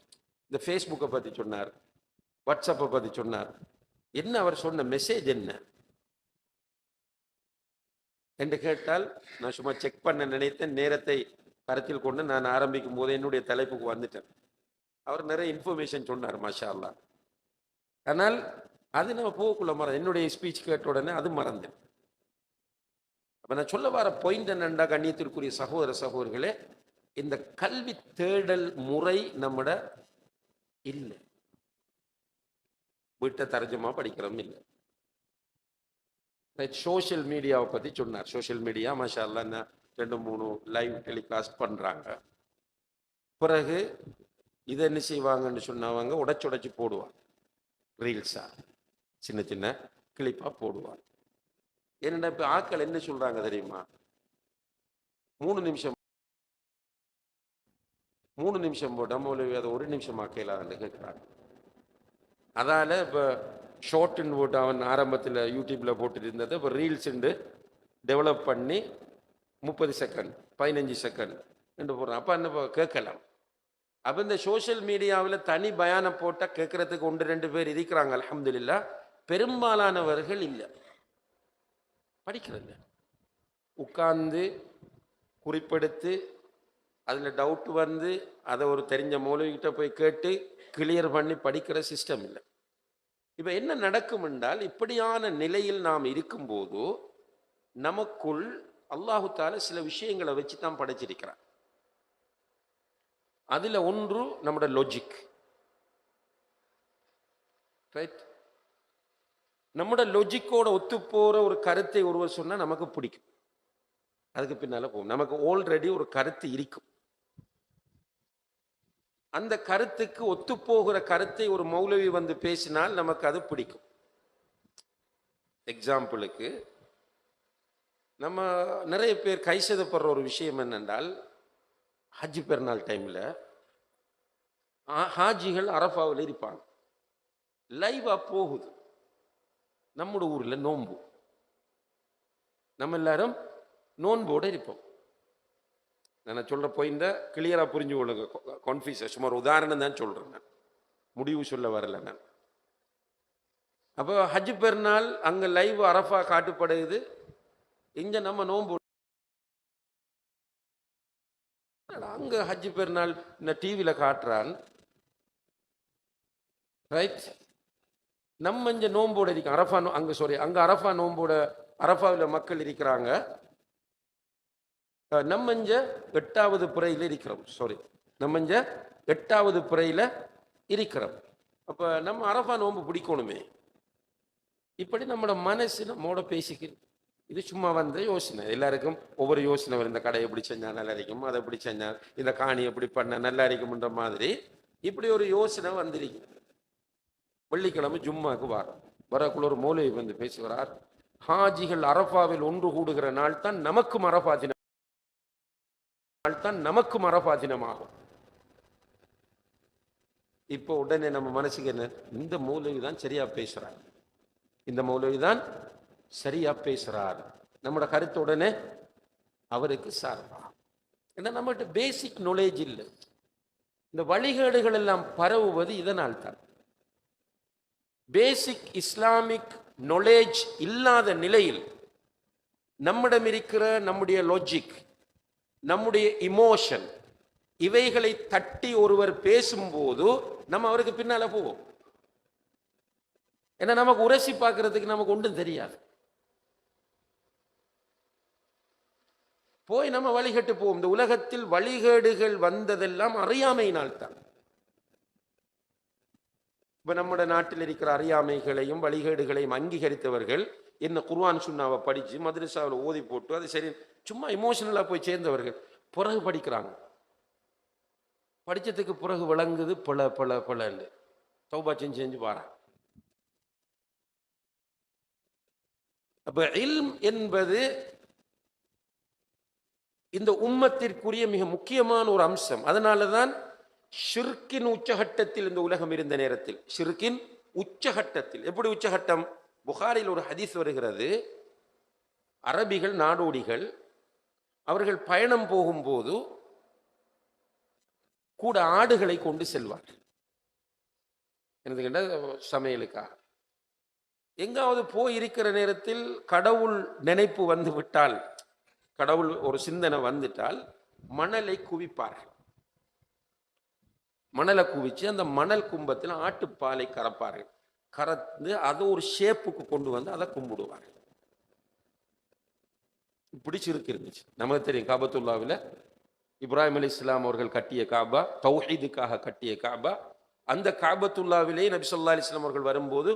இந்த ஃபேஸ்புக்கை பற்றி சொன்னார், வாட்ஸ்அப்பை பற்றி சொன்னார். என்ன அவர் சொன்ன மெசேஜ் என்ன என்று கேட்டால், நான் சும்மா செக் பண்ண நினைத்தேன், நேரத்தை கருத்தில் கொண்டு நான் ஆரம்பிக்கும் போது என்னுடைய தலைப்புக்கு வந்துட்டேன். அவர் நிறைய இன்ஃபர்மேஷன் சொன்னார், மாஷா அல்லா. ஆனால் அது நம்ம போகக்குள்ள என்னுடைய ஸ்பீச் கேட்ட உடனே அது மறந்தேன். அப்ப நான் சொல்ல வர பாயிண்ட் என்னண்டா, கண்ணியத்திற்குரிய சகோதர சகோதரிகளே, இந்த கல்வி தேடல் முறை நம்மட இல்லை. வீட்டை தரஜமா படிக்கிறோம் இல்லை. சோசியல் மீடியாவை பற்றி சொன்னார். சோசியல் மீடியா மாஷா அல்லா 2-3 லைவ் டெலிகாஸ்ட் பண்ணுறாங்க. பிறகு இதை என்ன செய்வாங்கன்னு சொன்னவங்க உடைச்சு போடுவாங்க, ரீல்ஸா சின்ன சின்ன கிளிப்பாக போடுவாங்க. என்னடா இப்போ ஆட்கள் என்ன சொல்கிறாங்க தெரியுமா? 3 நிமிஷம் போட்டால் மௌலவி அதை 1 நிமிஷம் ஆக்கலான்னு கேட்குறாங்க. அதால் இப்போ ஷார்ட்னு போட்டு அவன் ஆரம்பத்தில் யூடியூப்பில் போட்டுட்டு இருந்ததை இப்போ ரீல்ஸுண்டு டெவலப் பண்ணி 30 செகண்ட் 15 செகண்ட் என்று போடுறான். அப்போ என்ன கேட்கலாம். அப்போ இந்த சோஷியல் மீடியாவில் தனி பயானம் போட்டால் கேட்குறதுக்கு 1-2 பேர் இருக்கிறாங்க, அல்ஹம்துலில்லாஹ். பெரும்பாலானவர்கள் இல்லை, படிக்கிறது. உட்கார்ந்து குறிப்பெடுத்து அதில் டவுட் வந்து அதை ஒரு தெரிஞ்ச மௌலவிகிட்ட போய் கேட்டு கிளியர் பண்ணி படிக்கிற சிஸ்டம் இல்லை. இப்போ என்ன நடக்கும் என்றால், இப்படியான நிலையில் நாம் இருக்கும்போது நமக்குள் அல்லாஹு தஆலா சில விஷயங்களை வச்சு தான் படைச்சிருக்கிறான். அதில் ஒன்று நம்முடைய லாஜிக். ரைட், நம்முடைய லாஜிக்கோட ஒத்து போகிற ஒரு கருத்தை ஒருவர் சொன்னால் நமக்கு பிடிக்கும், அதுக்கு பின்னால் போகும். நமக்கு ஆல்ரெடி ஒரு கருத்து இருக்கும், அந்த கருத்துக்கு ஒத்துப்போகிற கருத்தை ஒரு மௌலவி வந்து பேசினால் நமக்கு அது பிடிக்கும். எக்ஸாம்பிளுக்கு, நம்ம நிறைய பேர் கைசெதப்படுற ஒரு விஷயம் என்னென்றால், ஹஜ் பெருநாள் டைமில் ஹாஜிகள் அரஃபாவில் இருப்பாங்க, லைவாக போகுது. நம்மளோட ஊரில் நோன்பு, நம்ம எல்லாரும் நோன்போடு இருப்போம். நான் சொல்கிற பாயிண்ட கிளியராக புரிஞ்சு கொள்ளுங்க, கன்ஃபியூஸ். சும்மா ஒரு உதாரணம் தான் சொல்கிறேன், நான் முடிவு சொல்ல வரல நான். அப்போ ஹஜ் பெருநாள் அங்கே லைவ் அரஃபா காட்டுப்படுது, இங்கே நம்ம நோன்பு. அங்கே ஹஜ் பெருநாள் இந்த டிவியில் காட்டுறான், ரைட். நம்ம இங்கே நோம்போட இருக்கோம், அரஃபா அங்கே அரஃபா நோம்போட, அரஃபாவில் மக்கள் இருக்கிறாங்க. நம்ம இங்க 8வது பிறையில் இருக்கிறோம். நம்ம இங்க 8வது பிறையில் இருக்கிறோம். அப்போ நம்ம அரஃபா நோன்பு பிடிக்கணுமே. இப்படி நம்மளோட மனசு நம்மோட பேசிக்கிறது. இது சும்மா வந்த யோசனை, எல்லாருக்கும் ஒவ்வொரு யோசனை வரும். இந்த கடை எப்படி செஞ்சா நல்லா இருக்கும், அதை எப்படி செஞ்சா, இந்த காணி எப்படி பண்ண நல்லா இருக்கும்ன்ற மாதிரி இப்படி ஒரு யோசனை வந்திருக்கு. வெள்ளிக்கிழமை ஜும்மாக்கு வரக்குள்ள ஒரு மௌலவி வந்து பேசுகிறார், ஹாஜிகள் அரஃபாவில் ஒன்று கூடுகிற நாள் தான் நமக்கும் அரஃபா தினமாகும். இப்போ உடனே நம்ம மனசுக்கு என்ன, இந்த மௌலவி தான் சரியா பேசுறார், இந்த மௌலவி தான் சரியா பேசுறார், நம்மளோட கருத்து உடனே அவருக்கு சார்பா. ஏன்னா நம்மகிட்ட பேசிக் நாலேஜ் இல்லை. இந்த வழிகேடுகள் எல்லாம் பரவுவது இதனால் தான். பேசிக் இஸ்லாமிக் நாலேஜ் இல்லாத நிலையில் நம்மிடம் இருக்கிற நம்முடைய லாஜிக், நம்முடைய இமோஷன், இவைகளை தட்டி ஒருவர் பேசும்போது நம்ம அவருக்கு பின்னால போவோம். ஏன்னா நமக்கு உரசி பார்க்கறதுக்கு நமக்கு ஒன்றும் தெரியாது. போய் நம்ம வழிகட்டு போவோம். இந்த உலகத்தில் வழிகேடுகள் வந்ததெல்லாம் அறியாமையினால் தான். இப்ப நம்ம நாட்டில் இருக்கிற அறியாமைகளையும் வழிகேடுகளையும் அங்கீகரித்தவர்கள் என்ன, குர்ஆன் சுன்னாவை படிச்சு மதரசாவில் ஓதி போட்டு அது சரி சும்மா இமோஷனலா போய் சேர்ந்தவர்கள் பிறகு படிக்கிறாங்க. படிச்சதுக்கு பிறகு விளங்குது பல பல பலன்னு. தௌபா செஞ்சு செஞ்சு பாருங்க. அப்ப இல்ம் என்பது இந்த உம்மத்திற்குரிய மிக முக்கியமான ஒரு அம்சம். அதனாலதான் ஷிர்கின் உச்சகட்டத்தில் இந்த உலகம் இருந்த நேரத்தில், ஷிர்கின் உச்சகட்டத்தில், எப்படி உச்சகட்டம்? புகாரில் ஒரு ஹதீஸ் வருகிறது. அரபிகள் நாடோடிகள் அவர்கள் பயணம் போகும்போது கூட ஆடுகளை கொண்டு செல்வார்கள். எனது கேட்ட சமையலுக்காக. எங்காவது போய் இருக்கிற நேரத்தில் கடவுள் நினைப்பு வந்து விட்டால், கடவுள் ஒரு சிந்தனை வந்துட்டால் மணலை குவிப்பார்கள். மணலை குவிச்சு அந்த மணல் கும்பத்தில் ஆட்டுப்பாலை கறப்பார்கள். கறந்து அதை ஒரு ஷேப்புக்கு கொண்டு வந்து அதை கும்பிடுவார்கள். இப்படி சிறுக்கு இருந்துச்சு. நமக்கு தெரியும், காபத்துல்லாவில் இப்ராஹிம் அலைஹிஸ்ஸலாம் அவர்கள் கட்டிய காபா, தௌஹீதுக்காக கட்டிய காபா. அந்த காபத்துல்லாவிலே நபி ஸல்லல்லாஹு அலைஹி வஸல்லம் அவர்கள் வரும்போது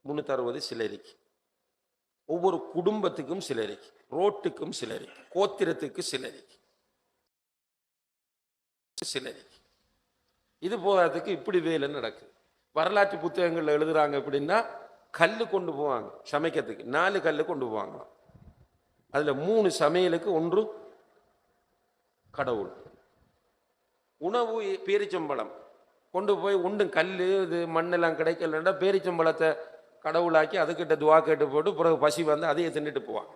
360 சிலரிக்கு, ஒவ்வொரு குடும்பத்துக்கும் சிலரிக்கு, ரோட்டுக்கும் சிலரிக்கு, கோத்திரத்துக்கு சிலரிக்கு, சிலரிக்கு. இது போகிறதுக்கு இப்படி வேலை நடக்குது. வரலாற்று புத்தகங்கள்ல எழுதுறாங்க எப்படின்னா, கல்லு கொண்டு போவாங்க சமைக்கிறதுக்கு, 4 கல்லு கொண்டு போவாங்க. அதுல 3 சமையலுக்கு, 1 கடவுள். உணவு பேரிச்சம்பழம் கொண்டு போய் ஒன்றும் கல் இது மண்ணெல்லாம் கிடைக்கலன்னா பேரிச்சம்பழத்தை கடவுளாக்கி அதுக்கிட்ட துவா கேட்டு போட்டு பிறகு பசி வந்து அதையே தின்னுட்டு போவாங்க.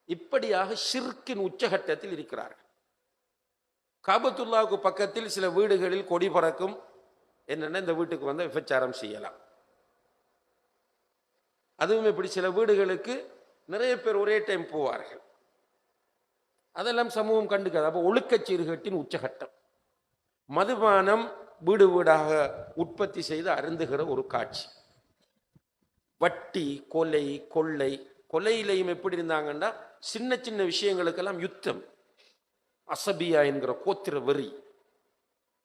இப்படியாக ஷிர்கின் உச்சகட்டத்தில் இருக்கிறார்கள். காபத்துல்லாவுக்கு பக்கத்தில் சில வீடுகளில் கொடி பறக்கும். என்னன்னா, இந்த வீட்டுக்கு வந்து விபச்சாரம் செய்யலாம். அதுவும் இப்படி சில வீடுகளுக்கு நிறைய பேர் ஒரே டைம் போவார்கள். அதெல்லாம் சமூகம் கண்டுக்காது. அப்போ ஒழுக்கச் சீர்கேட்டின் உச்சகட்டம். மதுபானம் வீடு வீடாக உற்பத்தி செய்து அருந்துகிற ஒரு காட்சி. வட்டி, கொலை, கொள்ளை. கொலையிலையும் எப்படி இருந்தாங்கன்னா, சின்ன சின்ன விஷயங்களுக்கெல்லாம் யுத்தம், அசபியா என்கிற கோத்திர வெறி.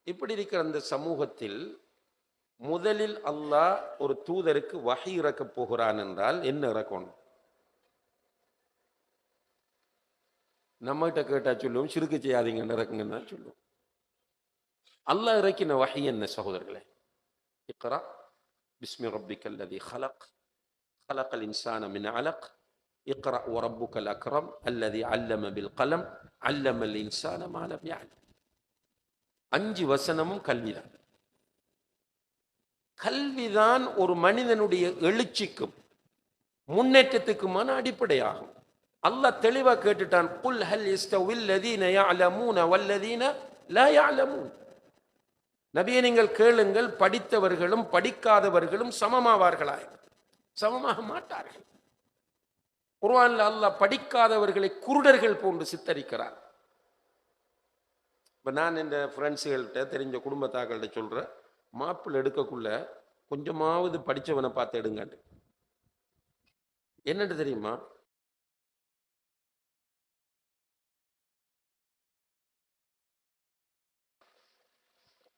இப்படி இருக்கிற அந்த சமூகத்தில் முதலில் அல்லாஹ் ஒரு தூதருக்கு வஹி இறக்கப் போகிறான் என்றால் என்ன இறக்கணும்? நம்மகிட்ட கேட்டா சொல்லுவோம், சிறுக்கு செய்யாதீங்கன்னு இறக்குங்கன்னு தான் சொல்லுவோம். அல்லாஹ் இறக்கின வஹி என்ன சகோதரர்களே? இக்ரா பிஸ்மி ரப்பிக்கல் லதீ ஹலக் ஹலக்கல் இன்சான மின் அலக் இக்ரா வரப்புக்கல் அக்ரம் அல்லதி அல்லம பில் கலம் அல்லமல் இன்சான மா லம் யஅலம். 5 வசனமும் கல்விதான். கல்விதான் ஒரு மனிதனுடைய எழுச்சிக்கும் முன்னேற்றத்துக்குமான அடிப்படையாகும். அல்லாஹ் தெளிவா கேட்டுட்டான், குல் ஹல் யஸ்தவில் லதீன யஅலமூன வல்லதீன லா யஅலமூன். நபியே, நீங்கள் கேளுங்கள், படித்தவர்களும் படிக்காதவர்களும் சமமாவார்களாய்? சமமாக மாட்டார்கள். குர்ஆன்ல அல்லாஹ் படிக்காதவர்களை குருடர்கள் போன்று சித்தரிக்கிறார். இப்போ நான் இந்த ஃப்ரெண்ட்ஸுகள்கிட்ட, தெரிஞ்ச குடும்பத்தாக்கள்கிட்ட சொல்கிறேன், மாப்பிள்ளை எடுக்கக்குள்ள கொஞ்சமாவது படித்தவனை பார்த்து எடுங்கன்னு. என்னட்டு தெரியுமா?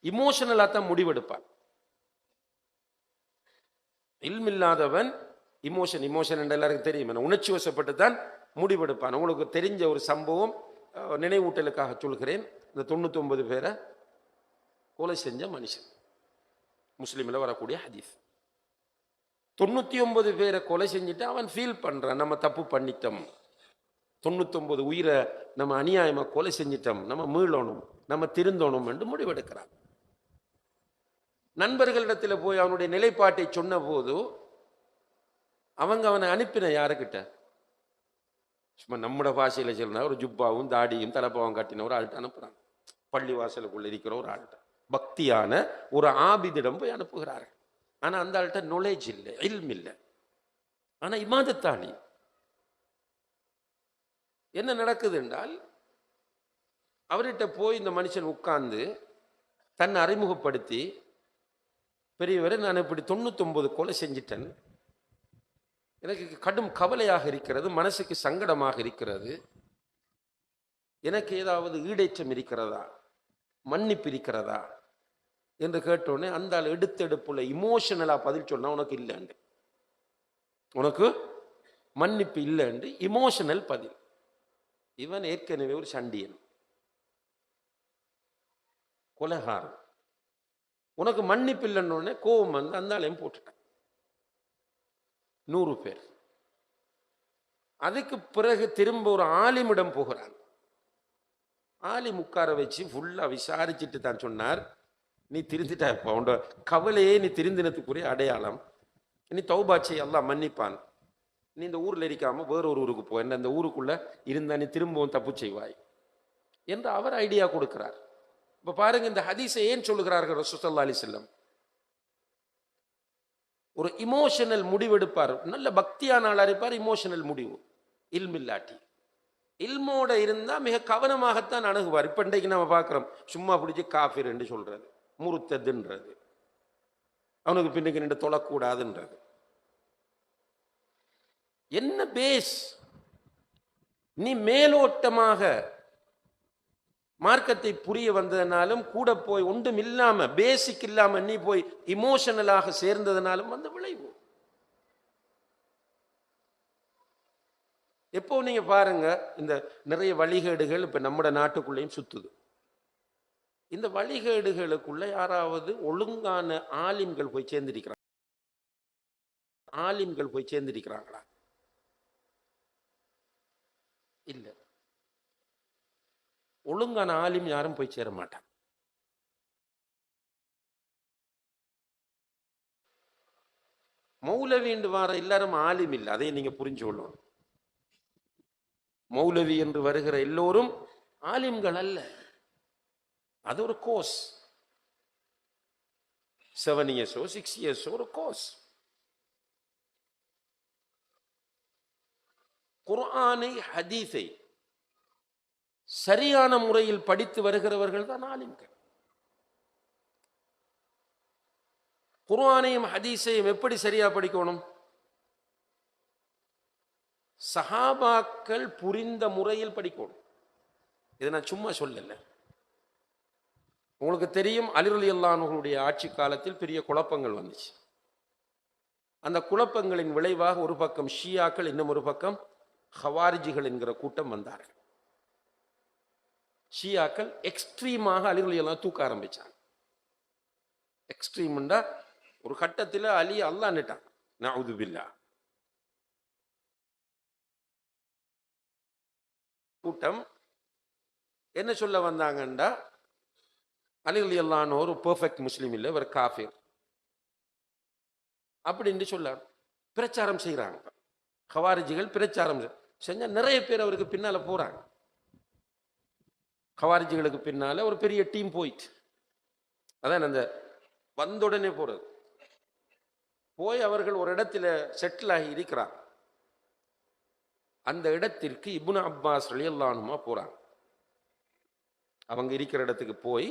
இமோஷனலா தான் முடிவெடுப்பான். இல்மில்லாதவன் இமோஷன் என்ற எல்லாருக்கும் தெரியும், உணர்ச்சி வசப்பட்டு தான் முடிவெடுப்பான். உங்களுக்கு தெரிஞ்ச ஒரு சம்பவம் நினைவூட்டலுக்காக சொல்கிறேன். இந்த 99 பேரை கொலை செஞ்ச மனுஷன், முஸ்லீமில் வரக்கூடிய ஹதீஸ். 99 பேரை கொலை செஞ்சுட்டு அவன் ஃபீல் பண்றான், நம்ம தப்பு பண்ணிட்டோம், 99 உயிரை நம்ம அநியாயமா கொலை செஞ்சிட்டோம், நம்ம மீளணும், நம்ம திருந்தணும் என்று முடிவெடுக்கிறான். நண்பர்களிடத்தில் போய் அவனுடைய நிலைப்பாட்டை சொன்ன போது அவங்க அவனை அனுப்பின யாருக்கிட்ட? சும்மா நம்மட பாஷையில் சொல்றா, ஒரு ஜுப்பாவும் தாடியும் தலைப்பாவும் கட்டின ஒரு ஆள்கிட்ட அனுப்புறாங்க. பள்ளி வாசலுக்குள்ள இருக்கிற ஒரு ஆள்கிட்ட, பக்தியான ஒரு ஆபிதிடம் போய் அனுப்புகிறார்கள். ஆனா அந்த ஆள்கிட்ட நாலேஜ் இல்லை, இல்ம் இல்லை, ஆனா இமாதத்தாளி. என்ன நடக்குது என்றால், அவர்கிட்ட போய் இந்த மனுஷன் உட்கார்ந்து தன்னை அறிமுகப்படுத்தி, பெரியவரை, நான் இப்படி 99 கொலை செஞ்சிட்டேன், எனக்கு கடும் கவலையாக இருக்கிறது, மனசுக்கு சங்கடமாக இருக்கிறது, எனக்கு ஏதாவது ஈடேற்றம் இருக்கிறதா, மன்னிப்பு இருக்கிறதா என்று கேட்டோடனே அந்த ஆள் எடுத்தெடுப்புல இமோஷனலா பதில் சொன்னா, உனக்கு இல்லைண்டு, உனக்கு மன்னிப்பு இல்லைண்டு இமோஷனல் பதில். இவன் ஏற்கனவே ஒரு சண்டியன், கொலைகாரம். உனக்கு மன்னிப்பு இல்லைன்னு கோபம் வந்து அந்த ஆளையும் போட்டுட்டான். 100 பேர். அதுக்கு பிறகு திரும்ப ஒரு ஆலிமிடம் போகிறான். ஆலிம் உட்கார வச்சு ஃபுல்லா விசாரிச்சுட்டு தான் சொன்னார், நீ திருந்திட்டா, உன்னோட கவலையே நீ திருந்தினத்துக்குரிய அடையாளம், நீ தௌபா செய், அல்லாஹ் மன்னிப்பான். நீ இந்த ஊர்ல இருக்காம வேற ஒரு ஊருக்கு போ, என்ன இந்த ஊருக்குள்ள இருந்தா நீ திரும்பவும் தப்பு செய்வாய் என்று அவர் ஐடியா கொடுக்கிறார். இப்ப பாருங்க, இந்த ஹதீஸை ஏன் சொல்லுகிறார்கள் ரசூலுல்லாஹி ஸல்லல்லாஹு அலைஹி வஸல்லம்? ஒரு இமோஷனல் முடிவெடுப்பார், நல்ல பக்தியான ஆளா இருப்பார், இமோஷனல் முடிவு. இல்மில்லாட்டி இல்மோட இருந்தா மிக கவனமாகத்தான் அணுகுவார். இப்ப இன்றைக்கு நம்ம பார்க்கிறோம், சும்மா பிடிச்சி காஃபிர் என்று சொல்றது, முருத்ததுன்றது, அவனுக்கு பின்னுக்கு நின்று தொழக்கூடாதுன்றது. என்ன பேஸ்? நீ மேலோட்டமாக மார்க்கத்தை புரிய வந்ததனாலும் கூட போய் ஒன்றும் இல்லாம பேசிக் இல்லாம நீ போய் இமோஷனலாக சேர்ந்ததனாலும் வந்த விளைவு. எப்போ நீங்க பாருங்க, இந்த நிறைய வழிகேடுகள் இப்ப நம்ம நாட்டுக்குள்ளேயும் சுத்துது. இந்த வழிகேடுகளுக்குள்ள யாராவது ஒழுங்கான ஆலிம்கள் போய் சேர்ந்திருக்கிறாங்க? ஆலிம்கள் போய் சேர்ந்திருக்கிறாங்களா? இல்ல. ஒழுங்கான ஆலிம் யாரும் போய் சேர மாட்டாங்க. மௌலவி என்று வார எல்லாரும் ஆலிம் இல்லை, அதை நீங்க புரிஞ்சு கொள்ளணும். மௌலவி என்று வருகிற எல்லோரும் ஆலிம்கள் அல்ல. அது ஒரு கோர்ஸ், 7 இயர்ஸோ 6 இயர்ஸோ ஒரு கோர்ஸ். குர்ஆனை ஹதீஸை சரியான முறையில் படித்து வருகிறவர்கள் தான் ஆலிம்கள். குர்ஆனையும் ஹதீஸையும் எப்படி சரியா படிக்கணும்? சஹாபாக்கள் புரிந்த முறையில் படிக்கணும். இதை நான் சும்மா சொல்லல. உங்களுக்கு தெரியும், அலி ரலியல்லாஹு அன்ஹுடைய ஆட்சி காலத்தில் பெரிய குழப்பங்கள் வந்துச்சு. அந்த குழப்பங்களின் விளைவாக ஒரு பக்கம் ஷியாக்கள், இன்னும் ஒரு பக்கம் ஹவாரிஜிகள் என்கிற கூட்டம் வந்தார்கள். ஷியாக்கள் எக்ஸ்ட்ரீமாக அலி ரலியல்லாஹு தூக்க ஆரம்பிச்சாங்க. எக்ஸ்ட்ரீம்ண்டா ஒரு கட்டத்தில் அலி அல்லாஹ்னுட்டான், நஊது பில்லாஹ். கூட்டம் என்ன சொல்ல வந்தாங்கண்டா, அலி ரலியல்லாஹு அன்ஹு ஒரு பெர்ஃபெக்ட் முஸ்லீம் இல்லை, ஒரு காஃபிர் அப்படின்னு சொல்ல பிரச்சாரம் செய்கிறாங்க. ஹவாரிஜிகள் பிரச்சாரம் செஞ்சா நிறைய பேர் அவருக்கு பின்னால போறாங்க. ஹவாரிஜிகளுக்கு பின்னால ஒரு பெரிய டீம் போயிட்டு, அதான் அந்த வந்தவுடனே போறது. போய் அவர்கள் ஒரு இடத்துல செட்டில் ஆகி இருக்கிறாங்க. அந்த இடத்திற்கு இப்னு அப்பாஸ் ரலியல்லாஹு அன்ஹுமா போறாங்க. அவங்க இருக்கிற இடத்துக்கு போய்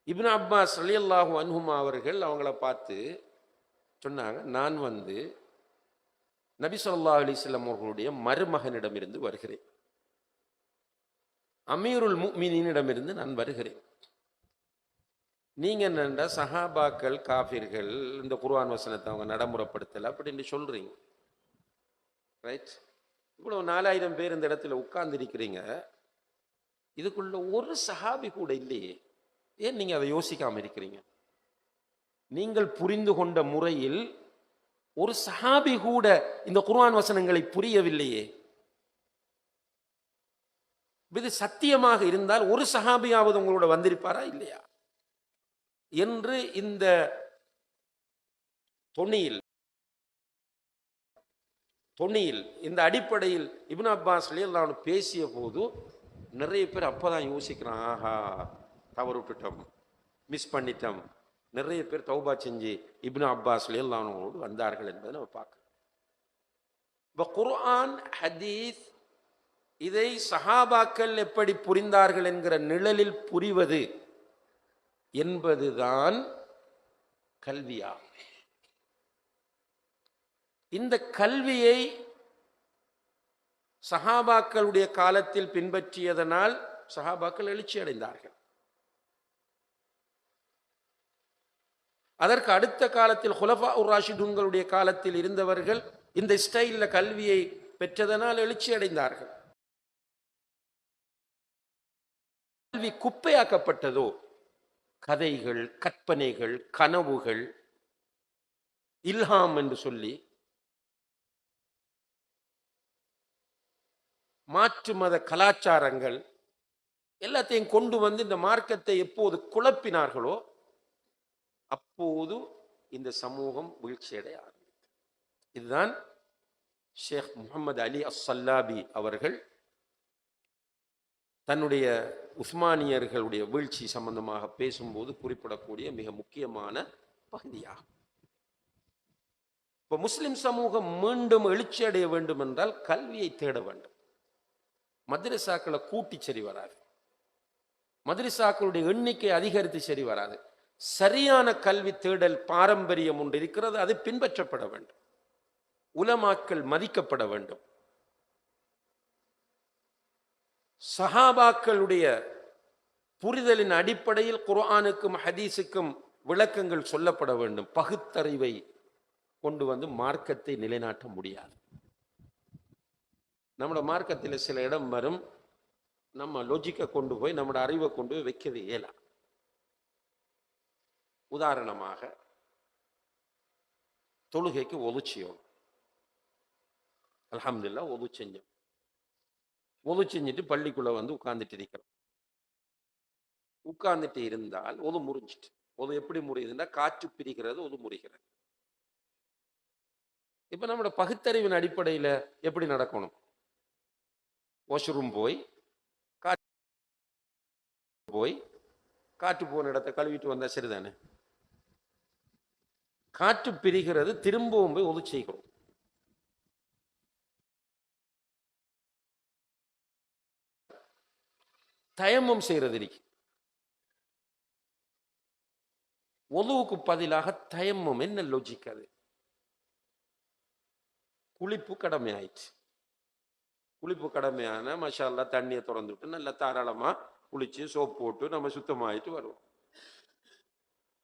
இப்னு அப்பாஸ் ரலியல்லாஹு அன்ஹுமா அவர்கள் அவங்கள பார்த்து சொன்னாங்க, நான் வந்து நபி ஸல்லல்லாஹு அலைஹி வஸல்லம் அவர்களுடைய மருமகனிடமிருந்து வருகிறேன், அமீருல் முஃமினீனிடமிருந்து நான் வருகிறேன். நீங்க என்னண்டா சஹாபாக்கள் காஃபிர்கள், இந்த குர்ஆன் வசனத்தை அவங்க நடைமுறைப்படுத்தல அப்படின்னு சொல்றீங்க, ரைட்? இவ்வளவு 4000 பேர் இந்த இடத்துல உட்கார்ந்து இருக்கிறீங்க, இதுக்குள்ள ஒரு சஹாபி கூட இல்லையே, ஏன் நீங்க அதை யோசிக்காம இருக்கிறீங்க? நீங்கள் புரிந்து கொண்ட முறையில் ஒரு சஹாபி கூட இந்த குர்ஆன் வசனங்களை புரியவில்லையே. இது சத்தியமாக இருந்தால் ஒரு சஹாபியாவது உங்களோட வந்திருப்பாரா இல்லையா என்று இந்த தொனியில் இந்த அடிப்படையில் இப்னு அப்பாஸ் ரலியல்லாஹு அன்ஹு பேசிய போது நிறைய பேர் அப்பதான் யோசிக்கிறான், ஆஹா தவறு விட்டுட்டோம், மிஸ் பண்ணிட்டோம். நிறைய பேர் தௌபா செஞ்சு இப்னு அப்பாஸ் ரலியல்லாஹு அன்ஹுவோடு வந்தார்கள் என்பதை நம்ம பார்க்கிறோம். இப்போ குர்ஆன் ஹதீஸ் இதை சஹாபாக்கள் எப்படி புரிந்தார்கள் என்கிற நிழலில் புரிவது என்பதுதான் கல்வியா. இந்த கல்வியை சஹாபாக்களுடைய காலத்தில் பின்பற்றியதனால் சஹாபாக்கள் எழுச்சி அடைந்தார்கள். அதற்கு அடுத்த காலத்தில் குலஃபா உர் ராஷிதூன்களுடைய காலத்தில் இருந்தவர்கள் இந்த ஸ்டைல்ல கல்வியை பெற்றதனால் எழுச்சி அடைந்தார்கள். கல்வி குப்பையாக்கப்பட்டதோ, கதைகள், கற்பனைகள், கனவுகள், இல்ஹாம் என்று சொல்லி மாற்று மத கலாச்சாரங்கள் எல்லாத்தையும் கொண்டு வந்து இந்த மார்க்கத்தை எப்போது குழப்பினார்களோ அப்போது இந்த சமூகம் வீழ்ச்சியடைய ஆரம்பித்தது. இதுதான் ஷேக் முகமது அலி அஸ்ஸல்லாபி அவர்கள் தன்னுடைய உஸ்மானியர்களுடைய வீழ்ச்சி சம்பந்தமாக பேசும்போது குறிப்பிடக்கூடிய மிக முக்கியமான பகுதியாகும். இப்போ முஸ்லிம் சமூகம் மீண்டும் எழுச்சி அடைய வேண்டும் என்றால் கல்வியை தேட வேண்டும். மதரசாக்களை கூட்டி சரி வராது, மதரசாக்களுடைய எண்ணிக்கை அதிகரித்து சரி வராது. சரியான கல்வி தேடல் பாரம்பரியம் ஒன்று இருக்கிறது, அது பின்பற்றப்பட வேண்டும். உலமாக்கள் மதிக்கப்பட வேண்டும். சஹாபாக்களுடைய புரிதலின் அடிப்படையில் குர்ஆனுக்கும் ஹதீஸுக்கும் விளக்கங்கள் சொல்லப்பட வேண்டும். பகுத்தறிவை கொண்டு வந்து மார்க்கத்தை நிலைநாட்ட முடியாது. நம்மளோட மார்க்கத்தில் சில இடம் வரும், நம்ம லொஜிக்கை கொண்டு போய் நம்மளோட அறிவை கொண்டு போய் வைக்கிறது இயலா. உதாரணமாக தொழுகைக்கு ஒது செய்யணும். அல்ஹம்துலில்லாஹ் ஒது செஞ்சோம். ஒது செஞ்சுட்டு பள்ளிக்குள்ள வந்து உட்கார்ந்துட்டு இருக்கிறோம். உட்கார்ந்துட்டு இருந்தால் ஒது முறிஞ்சிட்டு. ஒது எப்படி முறியுதுன்னா காற்று பிரிக்கிறது, ஒது முறிகிறது. இப்ப நம்மளோட பகுத்தறிவின் அடிப்படையில் எப்படி நடக்கணும்? வாஷ்ரூம் போய் காற்று போன இடத்தை கழுவிட்டு வந்தா சரிதானே? காற்று பிரிகிறது, திரும்பவும் போய் ஒது செய்கிறோம். தயமம் செய்கிறது இருக்கு. ஒதுவுக்கு பதிலாக தயமம். என்ன லாஜிக் அது? குளிப்பு கடமை ஆயிடுச்சு. குளிப்பு கடமையான மஷா அல்லாஹ் தண்ணியை திறந்துட்டு நல்லா தாராளமா குளிச்சு சோப்பு போட்டு நம்ம சுத்தமாயிட்டு வருவோம்.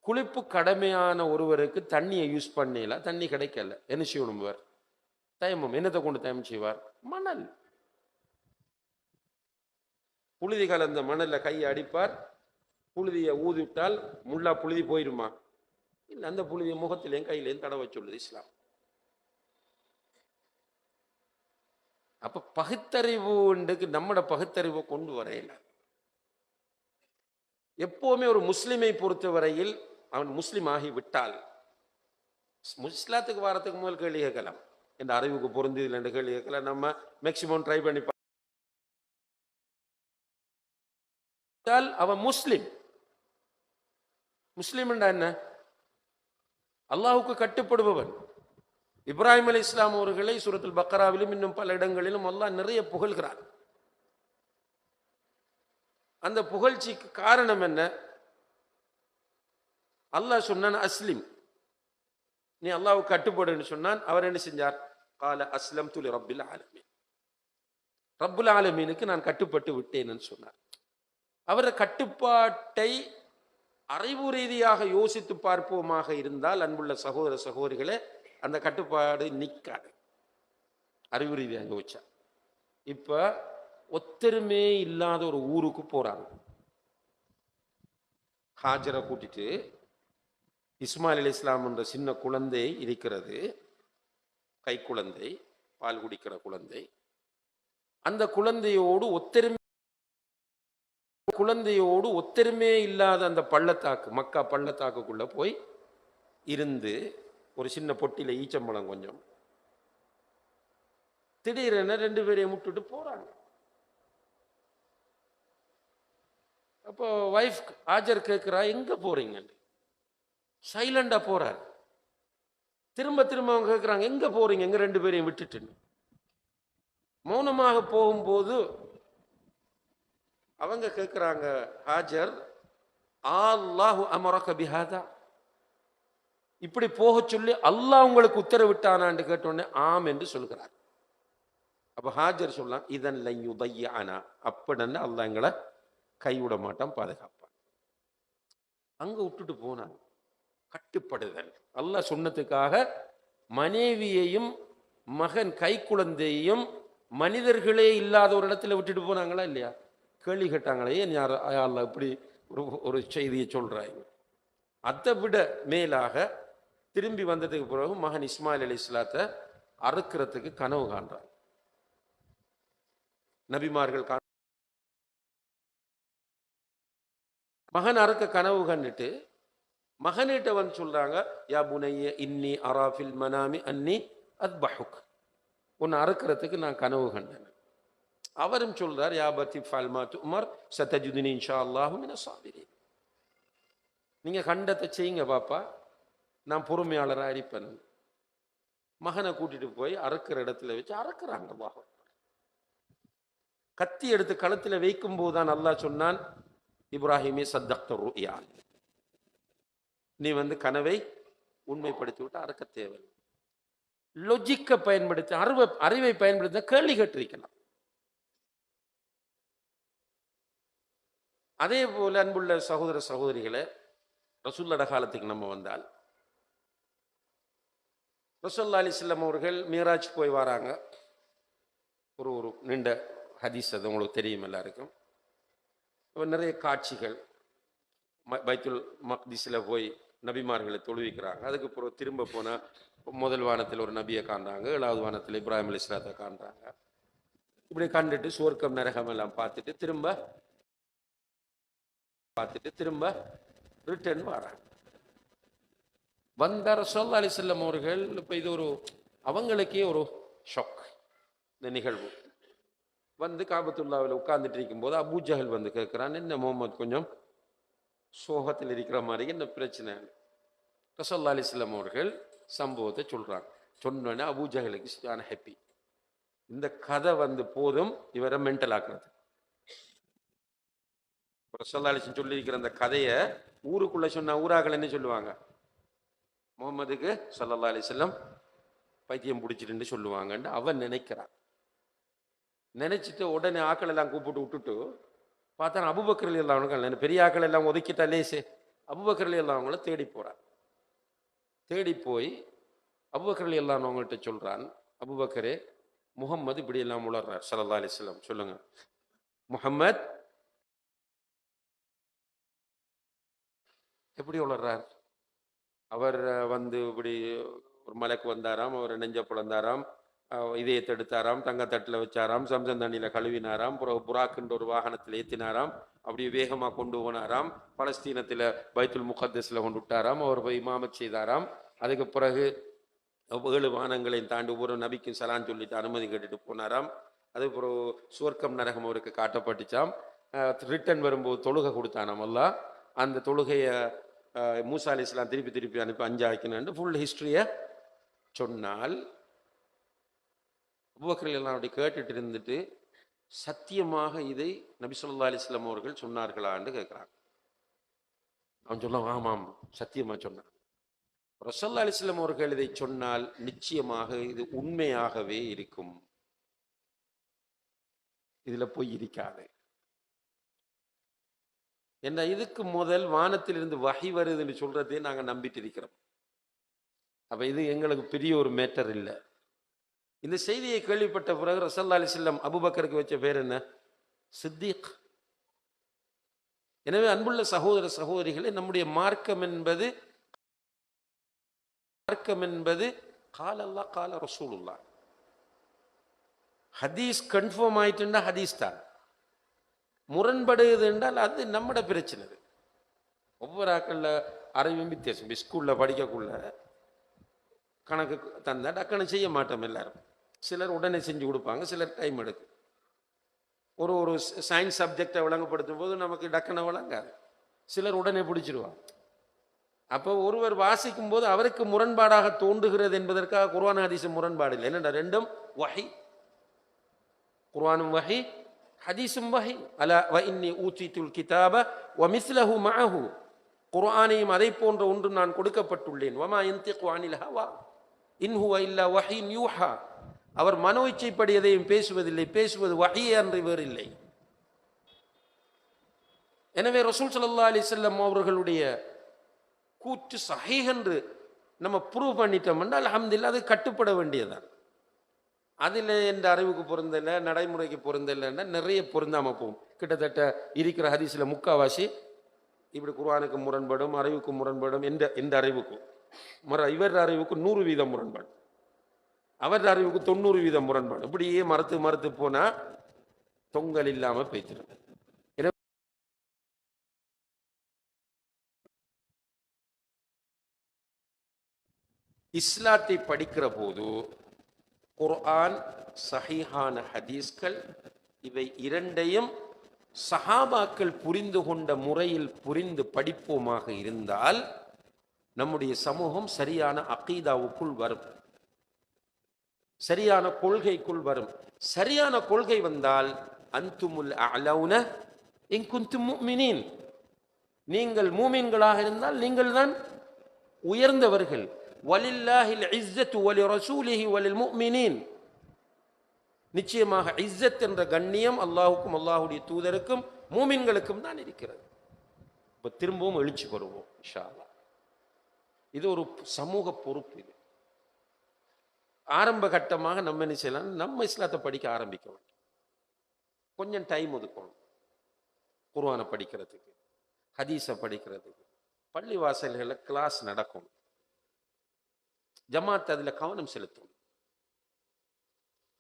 குளிப்பு கடமையான ஒருவருக்கு தண்ணியை யூஸ் பண்ணல, தண்ணி கிடைக்கல, என்ன செய்யணும்? தயமம். என்னத்தை கொண்டு தயமம் செய்வார்? மணல். புழுதி கலந்த மணல்ல கையை அடிப்பார். புழுதியை ஊதிவிட்டால் முள்ளா புழுதி போயிருமா? இல்லை, அந்த புழுதியை முகத்திலையும் கையிலையும் தடவை சொல்லுது இஸ்லாம். அப்ப பகுத்தறிவுக்கு நம்மட பகுத்தறிவை கொண்டு வரையில. எப்பவுமே ஒரு முஸ்லிமை பொறுத்தவரையில் அவன் முஸ்லிம் ஆகி விட்டால், முஸ்லாத்துக்கு வாரத்துக்கு முதல் கேள்வி கேட்கலாம், இந்த அறிவுக்கு பொருந்ததில்லை என்று கேள்வி கேட்கலாம். நம்ம மேக்சிமம் ட்ரை பண்ணி பார்த்தால் அவன் முஸ்லிம். முஸ்லிம் என்ன? அல்லாஹுக்கு கட்டுப்படுபவன். இப்ராஹிம் அலைஹிஸ்ஸலாம் அவர்களை சூரத்துல் பக்ராவிலும் இன்னும் பல இடங்களிலும் அல்லாஹ் நிறைய புகழ்கிறார். அந்த புகழ்ச்சிக்கு காரணம் என்ன? அல்லாஹ் சொன்னான் அஸ்லிம், நீ அல்லாஹ்வுக்கு கட்டுப்படுன்னு சொன்னான். அவர் என்ன செஞ்சார்? கால அஸ்லம்து லிரப்பில் ஆலமீன், ரப்புல் ஆலமீனுக்கு நான் கட்டுப்பட்டு விட்டேன்னு சொன்னார். அவர கட்டுப்பாட்டை அறிவு ரீதியாக யோசித்து பார்ப்போமாக இருந்தால், அன்புள்ள சகோதர சகோதரிகளே, அந்த கட்டுப்பாடு நிற்காது. அறிவு ரீதியாக யோசிச்சா. இப்ப ஒத்தருமே இல்லாத ஒரு ஊருக்கு போறாங்க. ஹாஜரை கூட்டிட்டு இஸ்மாயில் அலைஹிஸ்ஸலாம் என்ற சின்ன குழந்தை இருக்கிறது, கை குழந்தை, பால் குடிக்கிற குழந்தை. அந்த குழந்தையோடு ஒத்தருமே இல்லாத அந்த பள்ளத்தாக்கு, மக்கா பள்ளத்தாக்குக்குள்ள போய் இருந்து ஒரு சின்ன பொட்டியில ஈச்சம்பழம் கொஞ்சம், திடீரென ரெண்டு பேரையும் முட்டுட்டு போறாங்க. அப்போ வைஃப் ஆஜர் கேட்கிறா, எங்க போறீங்க? சைலண்டா போறாரு. திரும்ப திரும்ப அவங்க கேட்கிறாங்க, எங்க போறீங்க? எங்க ரெண்டு பேரையும் விட்டுட்டு. மௌனமாக போகும்போது அவங்க கேட்கிறாங்க, ஹாஜர், அல்லாஹு அமரக பிஹாதா, இப்படி போக சொல்லி அல்லாஹ் உங்களுக்கு உத்தரவிட்டானான்னு கேட்டோடனே ஆம் என்று சொல்கிறார். அப்ப ஹாஜர் சொல்லலாம், இதன் லையுதையானா, அப்படின்னு அல்லாஹ் எங்களை கைவிட மாட்டான், பாதுகாப்பான். அங்க விட்டுட்டு போனாங்க. கட்டுப்படுதல். அல்லாஹ் சொன்னதுக்காக மனைவியையும் மகன் கை குழந்தையையும் மனிதர்களே இல்லாத ஒரு இடத்துல விட்டுட்டு போனாங்களா இல்லையா? கேள்வி கேட்டாங்களே, ஏன் யார் அல்லாஹ் இப்படி ஒரு செய்தியை சொல்றாங்க. அதை விட மேலாக திரும்பி வந்ததுக்கு பிறகு மகன் இஸ்மாயில் அலைஹிஸ்ஸலாத்தை அறுக்கிறதுக்கு கனவு காண்றாங்க. நபிமார்கள் மகன் அறுக்க கனவு கண்டுட்டு மகனிட்ட வந்து சொல்றாங்க, யா புனைய இன்னி அராஃபில் மனாமி அன்னி அத்பஹுக், உன்னை அறுக்கிறதுக்கு நான் கனவு கண்டேன். அவரும் சொல்றார், யா பத்தி ஃபால்மா துமர் சத்தஜுதினி இன்ஷா அல்லாஹு மின சாபிரீன், நீங்க கண்டத்தை செய்யுங்க பாப்பா, நான் பொறுமையாளராக இருப்பேன். மகனை கூட்டிட்டு போய் அறுக்கிற இடத்துல வச்சு அறுக்கிறாங்க. அல்லாஹ் கத்தி எடுத்து களத்துல வைக்கும் போதுதான் அல்லாஹ் சொன்னான், இப்ராஹிமே சத்தக்த ருயா, நீ வந்து கனவை உண்மைப்படுத்தி விட்டு அறுக்க தேவை. லொஜிக்கை பயன்படுத்தி அறிவை பயன்படுத்த கேள்வி கேட்டிருக்கலாம். அதே போல அன்புள்ள சகோதர சகோதரிகளை, ரசூலுல்லாஹ் காலத்துக்கு நம்ம வந்தால், ரசூலுல்லாஹி அலைஹி வஸல்லம் அவர்கள் மீராஜ் போய் வராங்க. ஒரு நீண்ட ஹதீஸ், அது உங்களுக்கு தெரியும் எல்லாருக்கும். நிறைய காட்சிகள், பைத்துல் மக்திஸில் போய் நபிமார்களை தொழுவிக்கிறாங்க. அதுக்கு பிறகு திரும்ப போனால் முதல் வானத்தில் ஒரு நபியை காண்றாங்க, 7வது வானத்தில் இப்ராஹிம் அலைஹிஸ்ஸலாத்தை காண்றாங்க. இப்படி கண்டுட்டு சுவர்க்கம் நரகம் எல்லாம் பார்த்துட்டு திரும்ப ரிட்டர்ன் வராங்க. வந்தார் ரசூலுல்லாஹி அலைஹி வஸல்லம் அவர்கள். இப்போ இது அவங்களுக்கே ஒரு ஷாக் இந்த நிகழ்வு. வந்து காபத்துல்லாவில் உட்கார்ந்துட்டு இருக்கும்போது அபூஜஹல் வந்து கேட்குறான், என்ன முகமது கொஞ்சம் சோகத்தில் இருக்கிற மாதிரி, என்ன பிரச்சனை? ரசூலுல்லாஹி அலைஹி வஸல்லம் அவர்கள் சம்பவத்தை சொல்றாங்க. சொன்னோன்னே அபூஜஹலுக்கு சரியான ஹாப்பி. இந்த கதை வந்து போதும் இவரை மென்டல் ஆக்குறது. ரசூலுல்லாஹி அலைஹி வஸல்லம் சொல்லியிருக்கிற அந்த கதையை ஊருக்குள்ள சொன்ன ஊராக்கள் என்ன சொல்லுவாங்க? முகமதுக்கு ஸல்லல்லாஹு அலைஹி வஸல்லம் பைத்தியம் பிடிச்சிட்டு சொல்லுவாங்கன்னு அவன் நினைக்கிறான். நினைச்சிட்டு உடனே ஆக்கள் எல்லாம் கூப்பிட்டு விட்டுட்டு பார்த்தா அபூபக்கர் ரலியல்லாஹு அன்ஹு, பெரிய ஆக்கள் எல்லாம் ஒதுக்கிட்டா லேசே, அபூபக்கர் ரலியல்லாஹு அன்ஹுவை தேடி போறான். தேடி போய் அபூபக்கர் ரலியல்லாஹு அன்ஹு அவங்கள்ட்ட சொல்றான், அபூபக்கரே, முஹம்மது இப்படி எல்லாம் உளர்றார் ஸல்லல்லாஹு அலைஹி வஸல்லம், சொல்லுங்க முஹம்மத் எப்படி உளர்றார்? அவர் வந்து இப்படி ஒரு மலைக்கு வந்தாராம், அவர் நெஞ்ச பிளந்தாராம், இதயத்தை எடுத்தாராம், தங்கத்தட்டில் வச்சாராம், சம்சம் தண்ணியில் கழுவினாராம், புறாக்குன்ற ஒரு வாகனத்தில் ஏற்றினாராம், அப்படியே வேகமாக கொண்டு போனாராம், பலஸ்தீனத்தில் பைத்துல் முகத்தஸில் கொண்டு விட்டாராம், அவர் போய் இமாமத் செய்தாராம். அதுக்கு பிறகு 7 வானங்களையும் தாண்டி ஒவ்வொரு நபிக்கும் சலான் சொல்லிட்டு அனுமதி கேட்டுட்டு போனாராம். அதுக்கு பிறகு சுவர்க்கம் நரகம் அவருக்கு காட்டப்பட்டுச்சாம். ரிட்டன் வரும்போது தொழுகை கொடுத்தானாம் அல்லாஹ். அந்த தொழுகையை மூசா அலைஹிஸ்ஸலாம் திருப்பி அனுப்பி 5 ஆக்கினான்னு ஃபுல் ஹிஸ்டரியை சொன்னால், அபூபக்கர் எல்லாம் அப்படி கேட்டுட்டு இருந்துட்டு, சத்தியமாக இதை நபி ஸல்லல்லாஹு அலைஹி வஸல்லம் அவர்கள் சொன்னார்களான்னு கேட்குறாங்க. அவன் சொல்லுவான், ஆமாம் சத்தியமா சொன்னான். ரசூலுல்லாஹி அலைஹி வஸல்லம் அவர்கள் இதை சொன்னால் நிச்சயமாக இது உண்மையாகவே இருக்கும், இதுல போய் இருக்காது. என்ன, இதுக்கு முதல் வானத்திலிருந்து வஹி வருதுன்னு சொல்றதே நாங்க நம்பிட்டு இருக்கிறோம். அப்ப இது எங்களுக்கு பெரிய ஒரு மேட்டர் இல்லை. இந்த செய்தியை கேள்விப்பட்ட பிறகு ரசூலுல்லாஹி அலைஹி வஸல்லம் அபூபக்கருக்கு வச்ச பேர் என்ன? சித்திக். எனவே அன்புள்ள சகோதர சகோதரிகளே, நம்முடைய மார்க்கம் என்பது கால அல்லாஹ் கால ரசூலுல்லாஹ். ஹதீஸ் கன்ஃபார்ம் ஆயிட்டுன்னா ஹதீஸ் தான். முரண்படுது என்றால் அது நம்மட பிரச்சனை. ஒவ்வொரு ஆக்கள்ல அறிவும் வித்தியாசம். ஸ்கூல்ல படிக்கக்குள்ள கணக்கு தந்தா டக்குன்னு செய்ய மாட்டோம் எல்லாரும். சிலர் உடனே செஞ்சு கொடுப்பாங்க, சிலர் டைம் எடுக்கும். ஒரு சயின்ஸ் சப்ஜெக்டை விளங்கப்படுத்தும் போது நமக்கு டக்குன்னு விளங்காது, சிலர் உடனே பிடிச்சிருவாங்க. அப்போ ஒருவர் வாசிக்கும் போது அவருக்கு முரண்பாடாக தோன்றுகிறது என்பதற்காக குர்ஆன் ஹதீஸ் முரண்பாடு இல்லை. என்னடா, ரெண்டும் வஹி, குர்ஆனும் வஹி, ஹதீஸும் வஹி. அலா வ இன்னி ஊதீதுல் கிதாப வ மிஸ்லஹு மஅஹு, குர்ஆனையும் அதை போன்ற ஒன்று நான் கொடுக்கப்பட்டுள்ளேன். வமா யன்திகு அனில் ஹவா இன் ஹுவ இல்லா வஹீன் யூஹா, அவர் மனோ இச்சைப்படி எதையும் பேசுவதில்லை, பேசுவது வஹி அன்றி வேறில்லை. எனவே ரசூல் ஸல்லல்லாஹு அலைஹி வஸல்லம் அவர்களுடைய கூற்று சஹீஹ் என்று நம்ம ப்ரூவ் பண்ணிட்டோம் என்றால் அல்ஹம்துலில்லாஹ், அது கட்டுப்பட வேண்டியதுதான். அதில் எந்த அறிவுக்கு பொருந்தலை, நடைமுறைக்கு பொருந்தலைன்னா நிறைய பொருந்தாமல் போகும். கிட்டத்தட்ட இருக்கிற ஹதீஸில் முக்காவாசி இப்படி குர்ஆனுக்கு முரண்படும், அறிவுக்கு முரண்படும், எந்த அறிவுக்கும் இவர் அறிவுக்கு 100% முரண்பாடு, அவர் அறிவுக்கு 90% முரண்பாடு. இப்படியே மறுத்து மறுத்து போனா தொங்கல் இல்லாம போய்த்திடும். இஸ்லாத்தை படிக்கிற போது குர்ஆன், சஹீஹான ஹதீஸ்கள், இவை இரண்டையும் சஹாபாக்கள் புரிந்து கொண்ட முறையில் புரிந்து படிப்போமாக இருந்தால் நம்முடைய சமூகம் சரியான அகீதாவுக்குள் வரும், சரியான கொள்கைக்குள் வரும். சரியான கொள்கை வந்தால் அன்துமுல் அலௌன இன் குன்தும் முஃமினீன், நீங்கள் மூமின்களாக இருந்தால் நீங்கள் தான் உயர்ந்தவர்கள். வலில்லாஹில் இஸ்ஸத்து வலிரசூலிஹி வலில் முஃமினீன், நிச்சயமாக இஸ்ஸத் என்ற கண்ணியம் அல்லாஹுக்கும் அல்லாஹுடைய தூதருக்கும் மூமின்களுக்கும் தான் இருக்கிறது. இப்போ திரும்பவும் எழுச்சி பெறுவோம் இன்ஷா அல்லாஹ். இது ஒரு சமூக பொறுப்பு. இது ஆரம்ப கட்டமாக நம்ம என்ன செய்யலாம், நம்ம இஸ்லாத்தை படிக்க ஆரம்பிக்க வேண்டும். கொஞ்சம் டைம் ஒதுக்கணும் குர்ஆனை படிக்கிறதுக்கு, ஹதீஸை படிக்கிறதுக்கு. பள்ளி வாசல்களில் கிளாஸ் நடக்கும், ஜமாத் அதில் கவனம் செலுத்தும்.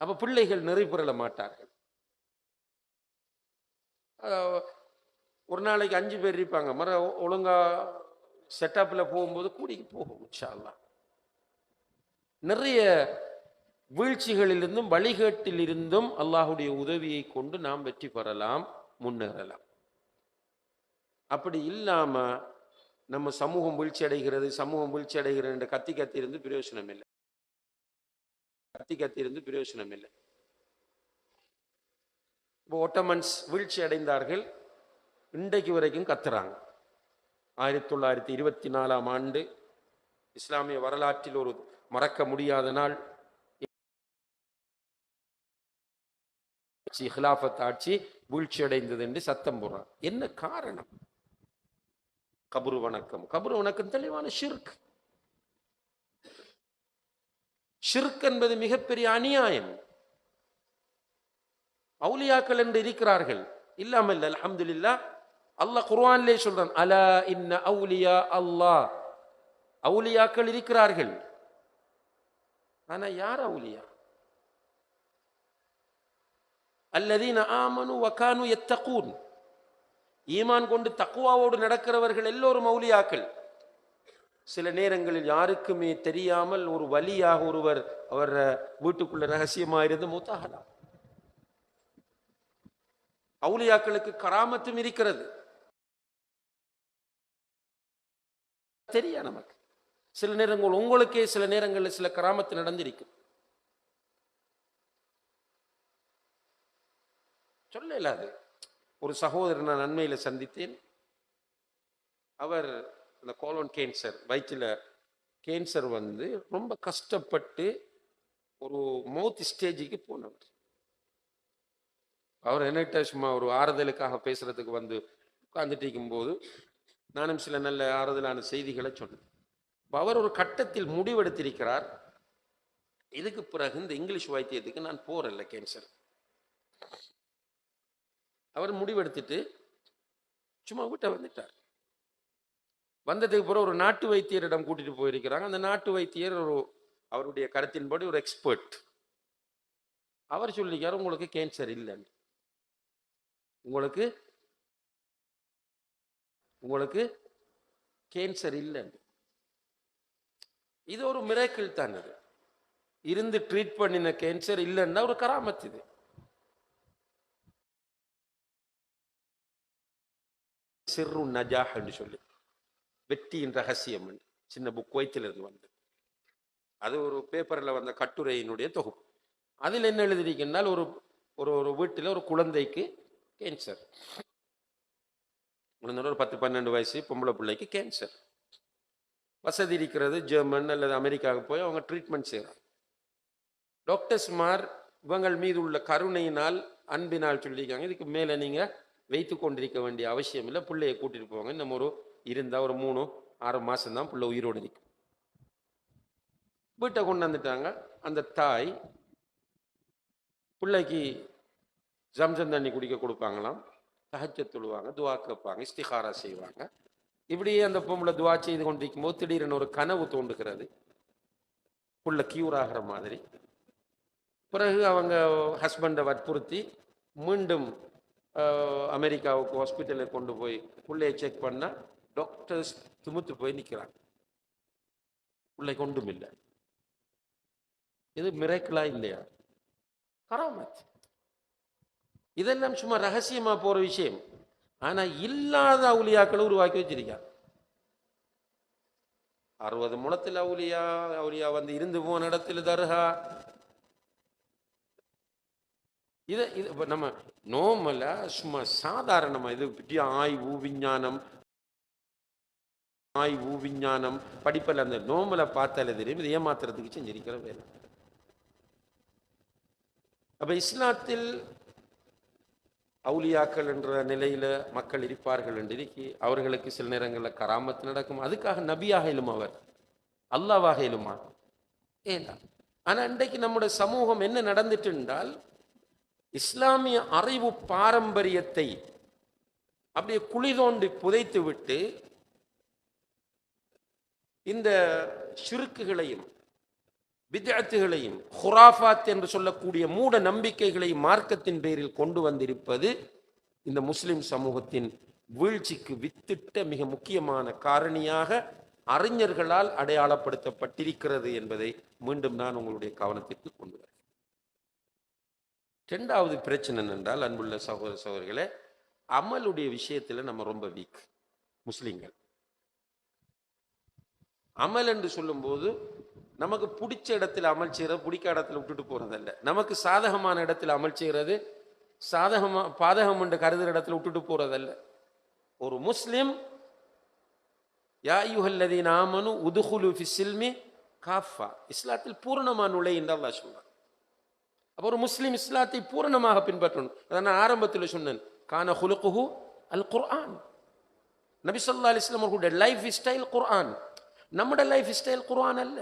அப்போ பிள்ளைகள் நிறைவுற மாட்டார்கள். ஒரு நாளைக்கு 5 பேர் இருப்பாங்க, ஒழுங்கா செட்டப்பில் போகும்போது கூடிக்கு போகும் இன்ஷா அல்லாஹ். நிறைய வீழ்ச்சிகளிலிருந்தும் வழிகேட்டில் இருந்தும் அல்லாஹுடைய உதவியை கொண்டு நாம் வெற்றி பெறலாம், முன்னேறலாம். அப்படி இல்லாம நம்ம சமூகம் வீழ்ச்சி அடைகிறது, சமூகம் வீழ்ச்சி அடைகிறது என்று கத்தி கத்தி இருந்து பிரயோஜனம் இல்லை, கத்தி கத்தி இருந்து பிரயோஜனம் இல்லை. இப்போ ஒட்டமன்ஸ் வீழ்ச்சி அடைந்தார்கள், இன்றைக்கு வரைக்கும் கத்துறாங்க. 1924ஆம் ஆண்டு இஸ்லாமிய வரலாற்றில் ஒரு மறக்க முடியாத நாள், ஹிலாஃபத் ஆட்சி வீழ்ச்சி அடைந்தது என்று சத்தம் போடுறார். என்ன காரணம்? கபரு வணக்கம். கபரு வணக்கம் தெளிவான ஷிர்க். ஷிர்க் என்பது மிகப்பெரிய அநியாயம். அவுலியாக்கள் என்று இருக்கிறார்கள், இல்லாமல் அல்ஹம்துலில்லாஹ். அல்லாஹ் குர்ஆனிலே சொல்றான், அலா இன்ன அவுலியா அல்லாஹ், அவுலியாக்கள் இருக்கிறார்கள். ஆனா யார் அவுலியா? அல்லதீன ஆமனு வகானு யத்தகூன், ஈமான் கொண்டு தக்வாவோடு நடக்கிறவர்கள் எல்லோரும் அவுலியாக்கள். சில நேரங்களில் யாருக்குமே தெரியாமல் ஒரு வலியாக ஒருவர் அவர் வீட்டுக்குள்ள ரகசியமாயிருந்து மூத்தாகலாம். அவுலியாக்களுக்கு கராமத்தும் இருக்கிறது, தெரியா நமக்கு. சில நேரங்கள் உங்களுக்கே சில நேரங்களில் சில கராமத்து நடந்திருக்கும், சொல்ல இல்லாது. ஒரு சகோதரர் நான் நன்மையில சந்தித்தேன். அவர் இந்த கோலன் கேன்சர், வயிற்றில் கேன்சர் வந்து ரொம்ப கஷ்டப்பட்டு ஒரு மவுத் ஸ்டேஜுக்கு போனவர். அவர் என்னட்ட சும்மா ஒரு ஆறுதலுக்காக பேசுறதுக்கு வந்து உட்கார்ந்துட்டு இருக்கும்போது நானும் சில நல்ல ஆறுதலான செய்திகளை சொன்னேன். அவர் ஒரு கட்டத்தில் முடிவெடுத்திருக்கிறார், இதுக்கு பிறகு இந்த இங்கிலீஷ் வைத்தியத்துக்கு நான் போறேன்ல கேன்சர். அவர் முடிவெடுத்துட்டு சும்மா வீட்டை வந்துட்டார். வந்ததுக்கு பிறகு ஒரு நாட்டு வைத்தியரிடம் கூட்டிட்டு போயிருக்கிறாங்க. அந்த நாட்டு வைத்தியர் அவருடைய கருத்தின்படி ஒரு எக்ஸ்பர்ட். அவர் சொல்லிக்கார், உங்களுக்கு கேன்சர் இல்லைன்னு, உங்களுக்கு கேன்சர் இல்லைன்னு. இது ஒரு மிராக்கிள் தான். இது இருந்து ட்ரீட் பண்ணின கேன்சர் இல்லைன்னா ஒரு கராமத். இது சிர்ரு நஜாஹ் என்று சொல்லி, வெற்றியின் ரகசியம், சின்ன புக் குவைத்திலிருந்து வந்து, அது ஒரு பேப்பரில் வந்த கட்டுரையினுடைய தொகுப்பு. அதில் என்ன எழுதியிருக்கின்றால், ஒரு ஒரு வீட்டில் ஒரு குழந்தைக்கு கேன்சர், ஒரு 10-12 வயசு பொம்பளை பிள்ளைக்கு கேன்சர். வசதி இருக்கிறது, ஜெர்மன் அல்லது அமெரிக்காவுக்கு போய் அவங்க ட்ரீட்மெண்ட் செய்கிறாங்க. டாக்டர்ஸ்மார் இவங்கள் மீது உள்ள கருணையினால், அன்பினால் சொல்லியிருக்காங்க, இதுக்கு மேலே நீங்கள் வைத்து கொண்டிருக்க வேண்டிய அவசியம் இல்லை, பிள்ளையை கூட்டிட்டு போவாங்க, நம்ம இருந்தால் ஒரு 3-6 மாதம் தான் பிள்ளை உயிரோடு நிற்கும். வீட்டை கொண்டு வந்துட்டாங்க. அந்த தாய் பிள்ளைக்கு ஜம்சம் தண்ணி குடிக்க கொடுப்பாங்களாம், தஹஜ்ஜத் தொழுவாங்க, துஆ கேட்பாங்க, இஸ்திகாரா செய்வாங்க. இப்படியே அந்த பொம்பளை துவா செய்து கொண்டிருக்கும் போது திடீரென ஒரு கனவு தோன்றுகிறது, புள்ள கியூர் ஆகிற மாதிரி. பிறகு அவங்க ஹஸ்பண்டை வற்புறுத்தி மீண்டும் அமெரிக்காவுக்கு ஹாஸ்பிட்டலுக்கு கொண்டு போய் பிள்ளையை செக் பண்ணால் டாக்டர்ஸ் துமுத்து போய் நிற்கிறாங்க, பிள்ளை கொண்டும் இல்லை. இது மிரேக்கிளா இல்லையா? கராமத். இதெல்லாம் சும்மா ரகசியமா போற விஷயம். ஆனா இல்லாத அவுலியாக்களை உருவாக்கி வச்சிருக்காங்க. 60 முழத்தில் அவுலியா வந்து இருந்து போன இடத்துல தர்கா. இது நம்ம நோமலா சும்மா சாதாரணமா இது பற்றி ஆய்வு விஞ்ஞானம் படிப்பில் அந்த நோமலை பார்த்தாலே தெரியும் இது ஏமாத்துறதுக்கு செஞ்சிருக்கிற வேலை. அப்ப இஸ்லாத்தில் அவுலியாக்கள் என்ற நிலையில மக்கள் இருப்பார்கள் என்று அவர்களுக்கு சில நேரங்களில் கராமத்து நடக்கும். அதுக்காக நபியாக இலுமா, அவர் அல்லாவாக இலுமா? ஏன்? ஆனா இன்றைக்கு நம்முடைய சமூகம் என்ன நடந்துட்டு என்றால், இஸ்லாமிய அறிவு பாரம்பரியத்தை அப்படியே குழி தோண்டி புதைத்து விட்டு இந்த ஷிர்க்குகளையும் பித்அத்துகளையும் ஹுராஃபாத் என்று சொல்லக்கூடிய மூட நம்பிக்கைகளை மார்க்கத்தின் பேரில் கொண்டு வந்திருப்பது இந்த முஸ்லிம் சமூகத்தின் வீழ்ச்சிக்கு வித்திட்ட மிக முக்கியமான காரணியாக அறிஞர்களால் அடையாளப்படுத்தப்பட்டிருக்கிறது என்பதை மீண்டும் நான் உங்களுடைய கவனத்திற்கு கொண்டு வரேன். இரண்டாவது பிரச்சனை என்னென்றால், அன்புள்ள சகோதர சகோதரிகளே, அமலுடைய விஷயத்துல நம்ம ரொம்ப வீக் முஸ்லிம்கள். அமல் என்று சொல்லும் போது நமக்கு பிடிச்ச இடத்துல அமல் செய்யறது, பிடிக்காத இடத்துல விட்டுட்டு போறதல்ல. நமக்கு சாதகமான இடத்துல அமல் செய்யறது, பாதகம் என்று கருதுகிற இடத்துல விட்டுட்டு போறதல்ல. ஒரு முஸ்லிம் யா அய்யுஹல்லதீன ஆமனு உதுகுலு ஃபிஸ்ஸில்மி காஃபா, இஸ்லாத்தில் பூரணமான நுழை என்று அல்லாஹ் சொல்றார். அப்போ ஒரு முஸ்லிம் இஸ்லாத்தை பூரணமாக பின்பற்றணும். அதான் நான் ஆரம்பத்தில் சொன்னேன், கான ஹுலுகுஹு அல் குர்ஆன். நபி ஸல்லல்லாஹு அலைஹி வஸல்லம் அவர்களுடைய லைஃப் ஸ்டைல் குர்ஆன். நம்முடைய லைஃப் ஸ்டைல் குர்ஆன் அல்ல.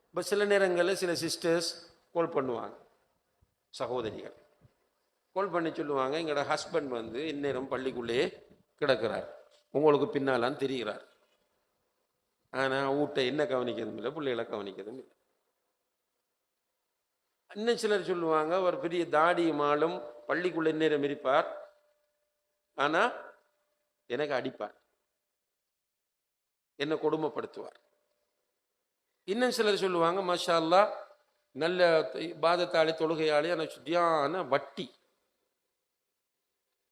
இப்போ சில நேரங்களில் சில சிஸ்டர்ஸ் கால் பண்ணுவாங்க, சகோதரிகள் கால் பண்ணி சொல்லுவாங்க, எங்களோட ஹஸ்பண்ட் வந்து இந்நேரம் பள்ளிக்குள்ளேயே கிடக்கிறார், உங்களுக்கு பின்னாலான்னு தெரிகிறார், ஆனால் வீட்டை என்ன கவனிக்கிறதும் இல்லை, பிள்ளைகளை கவனிக்கிறதும் இல்லை. இன்னும் சிலர் சொல்லுவாங்க, அவர் பெரிய தாடியுமாலும் பள்ளிக்குள்ளே இந்நேரம் இருப்பார், ஆனால் எனக்கு அடிப்பார், என்ன கொடுமைப்படுத்துவார். இன்னும் சிலர் சொல்லுவாங்க, மாஷா அல்லாஹ் நல்ல பாதத்தாளி தொழுகையாளி, ஆனால் சுத்தியான வட்டி,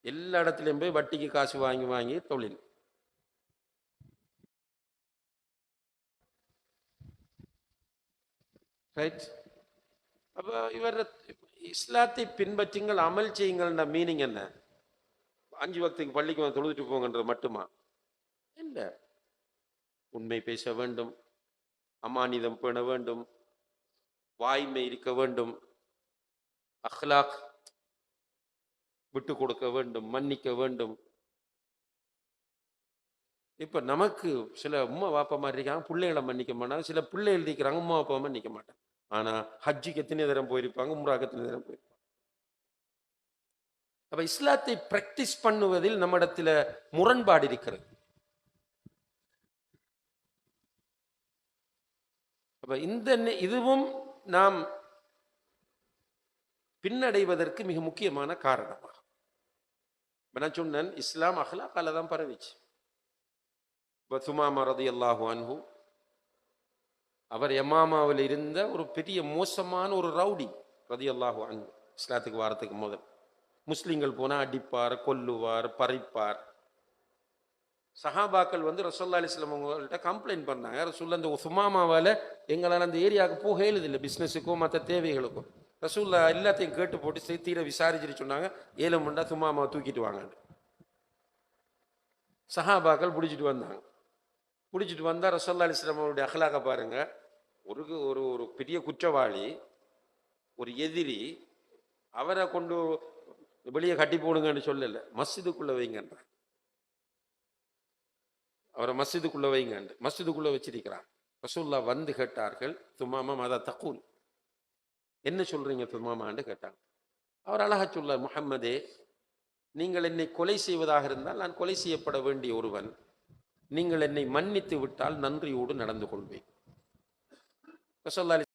எல்லா இடத்துலையும் போய் வட்டிக்கு காசு வாங்கி வாங்கி தொழில். ரைட். அப்போ இவர் இஸ்லாத்தை பின்பற்றுங்கள், அமல் செய்யுங்கள்ன்ற மீனிங் என்ன? 5 வக்துக்கு பள்ளிக்கு வந்து தொழுதுட்டு போங்கன்றது மட்டுமா? இல்லை. உண்மை பேச வேண்டும், அமானிதம் பேண வேண்டும், வாய்மை இருக்க வேண்டும், அஹ்லாக் விட்டு கொடுக்க வேண்டும், மன்னிக்க வேண்டும். இப்ப நமக்கு சில உம்மா வாப்பா மாதிரி இருக்காங்க, பிள்ளைகளை மன்னிக்க மாட்டாங்க. சில பிள்ளை எழுதிக்கிறாங்க, உம்மா வாப்பா மன்னிக்க மாட்டாங்க. ஆனா ஹஜ்ஜுக்கு எத்தனை தரம் போயிருப்பாங்க, உம்ராக்கு எத்தனை தரம் போயிருப்பாங்க. அப்ப இஸ்லாத்தை பிராக்டிஸ் பண்ணுவதில் நம்மிடத்துல முரண்பாடு இருக்கிறது. அப்ப இதுவும் நாம் பின்னடைவதற்கு மிக முக்கியமான காரணமாக. நான் சொன்னேன், இஸ்லாம் அஹ்லாக்கால தான் பரவிச்சு. சுமாமா ரலியல்லாஹு அன்ஹு, அவர் யமாமாவில் இருந்த ஒரு பெரிய மோசமான ஒரு ரவுடி ரலியல்லாஹு அன்ஹு. இஸ்லாத்துக்கு வாரத்துக்கு முதல் முஸ்லிம்கள் போனா அடிப்பார், கொல்லுவார், பறிப்பார். சஹாபாக்கள் வந்து ரசூலுல்லாஹி அலைஹி வஸல்லம் அவங்கள்ட்ட கம்ப்ளைண்ட் பண்ணாங்க, ரசூலுல்லாஹ் அந்த சுமாமாவால் எங்களால் அந்த ஏரியாவுக்கு போக எழுதில்லை, பிஸ்னஸுக்கோ மற்ற தேவைகளுக்கும். ரசூலுல்லாஹ் எல்லாத்தையும் கேட்டு போட்டு தீர விசாரிச்சுட்டு சொன்னாங்க, 7 மண்டா சுமாமாவை தூக்கிட்டு வாங்க. சஹாபாக்கள் பிடிச்சிட்டு வந்தாங்க. பிடிச்சிட்டு வந்தால் ரசூலுல்லாஹி அலைஹி வஸல்லம் அவருடைய அஹ்லாக பாருங்க. ஒரு ஒரு பெரிய குற்றவாளி, ஒரு எதிரி, அவரை கொண்டு வெளியே கட்டி போடுங்கன்னு சொல்லலை, மஸ்ஜிதுக்குள்ள வைங்கன்ற. அவரை மஸ்ஜிதுக்குள்ள வைங்க, மஸ்ஜிதுக்குள்ள வச்சிருக்கிறார். ரசூலுல்லாஹ் வந்து கேட்டார்கள், துமாமா மாதா தக்கூல், என்ன சொல்றீங்க துமாமான்னு கேட்டாங்க. அவர் அழகா சொல்லார், முஹம்மதே, நீங்கள் என்னை கொலை செய்வதாக இருந்தால் நான் கொலை செய்யப்பட வேண்டிய ஒருவன், நீங்கள் என்னை மன்னித்து விட்டால் நன்றியோடு நடந்து கொள்வேன். ரசூலுல்லாஹி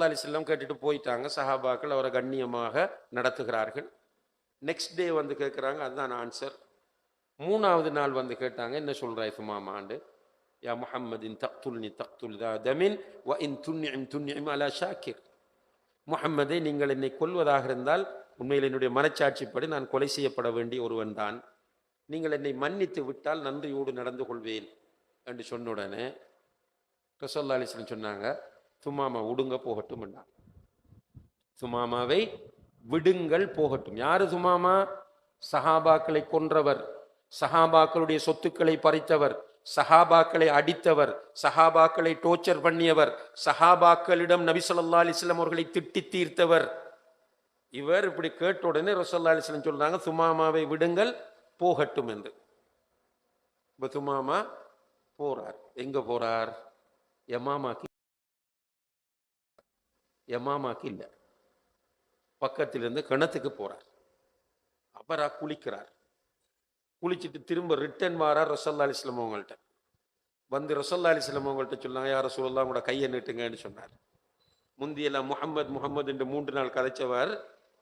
அலைஹி கேட்டுட்டு போயிட்டாங்க. சஹாபாக்கள் அவரை கண்ணியமாக நடத்துகிறார்கள். நெக்ஸ்ட் டே வந்து கேட்குறாங்க, அதுதான் ஆன்சர். 3வது நாள் வந்து கேட்டாங்க, என்ன சொல்றாய் சுமாமாண்டு? யா முஹம்மதின் தக்துல்னி தக்துல் தமின் வ இன் துன்னிம் துன்னிம் அலா ஷாக்கிர். முஹம்மதே, நீங்கள் என்னை கொல்வதாக இருந்தால் உண்மையில் என்னுடைய மனச்சாட்சிப்படி நான் கொலை செய்யப்பட வேண்டிய ஒருவன் தான். நீங்கள் என்னை மன்னித்து விட்டால் நன்றியோடு நடந்து கொள்வேன் என்று சொன்ன உடனே ரசூலுல்லாஹி அலைஹி வஸல்லம் சொன்னாங்க, சுமாமா விடுங்க போகட்டும் என்றாங்க. சுமாமாவை விடுங்கள் போகட்டும். யாரு சுமாமா? சஹாபாக்களை கொன்றவர், சஹாபாக்களுடைய சொத்துக்களை பறித்தவர், சஹாபாக்களை அடித்தவர், சஹாபாக்களை டோர்ச்சர் பண்ணியவர், சஹாபாக்களிடம் நபி ஸல்லல்லாஹு அலைஹி வஸல்லம் அவர்களை திட்டி தீர்த்தவர். இவர் இப்படி கேட்ட உடனே ரசூலுல்லாஹி அலைஹி வஸல்லம் சொல்றாங்க, சுமாமாவை விடுங்கள் போகட்டும் என்று. இப்ப சுமாமா போறார். எங்க போறார்? யமாமாக்கு இல்ல, பக்கத்திலிருந்து கிணத்துக்கு போறார். அவரா குளிக்கிறார். குளிச்சுட்டு திரும்ப ரிட்டர்ன் வாரார் ரசூலுல்லாஹி அலைஹி வஸல்லம் அவங்கள்ட்ட. வந்து ரசூலுல்லாஹி அலைஹி வஸல்லம் அவங்கள்ட்ட சொன்னாங்க, யா ரசூலல்லாஹ் உங்களோட கையை நீட்டுங்கன்னு சொன்னார். முந்தியெல்லாம் முஹம்மது என்று 3 நாள் கதைச்சவர்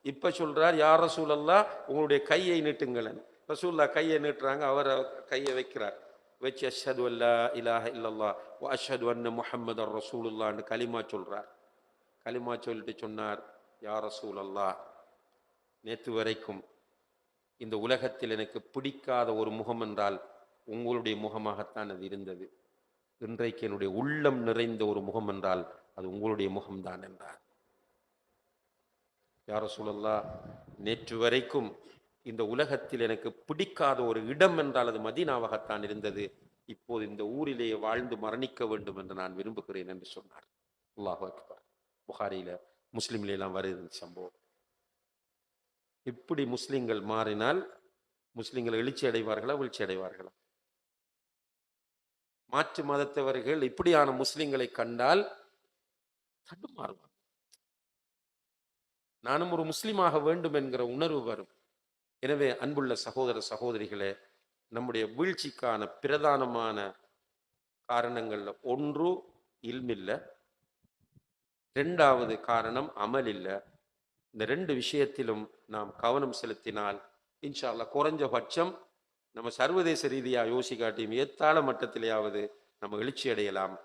இப்ப சொல்றார், யா ரசூலல்லாஹ் உங்களுடைய கையை நீட்டுங்களேன். ரசூலுல்லாஹ் கையை நீட்டுறாங்க. அவர் கையை வைக்கிறார். வச்சு அஷ்ஹது அல்லா இலாஹ இல்லல்லாஹ் வ அஷ்ஹது அன்ன முஹம்மதர் ரசூலுல்லாஹ்னு கலிமா சொல்றார். கலிமா சொல்லிட்டு சொன்னார், யா ரசூலல்லாஹ், நேற்று வரைக்கும் இந்த உலகத்தில் எனக்கு பிடிக்காத ஒரு முகம் என்றால் உங்களுடைய முகமாகத்தான் அது இருந்தது. இன்றைக்கு என்னுடைய உள்ளம் நிறைந்த ஒரு முகம் என்றால் அது உங்களுடைய முகம்தான் என்றார். யா ரசூலல்லாஹ், நேற்று வரைக்கும் இந்த உலகத்தில் எனக்கு பிடிக்காத ஒரு இடம் என்றால் அது மதீனாவாகத்தான் இருந்தது. இப்போது இந்த ஊரிலேயே வாழ்ந்து மரணிக்க வேண்டும் என்று நான் விரும்புகிறேன் என்று சொன்னார். அல்லாஹு அக்பர். புகாரியில முஸ்லிம்ல எல்லாம் வருது சம்பவம். இப்படி முஸ்லிம்கள் மாறினால் முஸ்லிம்கள் எழுச்சி அடைவார்களா, வீழ்ச்சி அடைவார்களா? மாற்று மதத்தவர்கள் இப்படியான முஸ்லிம்களை கண்டால் தடுமாறுவார். நானும் ஒரு முஸ்லிமாக வேண்டும் என்கிற உணர்வு வரும். எனவே அன்புள்ள சகோதர சகோதரிகளே, நம்முடைய வீழ்ச்சிக்கான பிரதானமான காரணங்கள்ல ஒன்று இல்மில்ல, 2வது காரணம் அமல் இல்லை. இந்த 2 விஷயத்திலும் நாம் கவனம் செலுத்தினால் இன்ஷா அல்லாஹ் குறைஞ்சபட்சம் நம்ம சர்வதேச ரீதியாக யோசிக்காட்டியும் ஏத்தாள மட்டத்திலேயாவது நம்ம எழுச்சி அடையலாம்.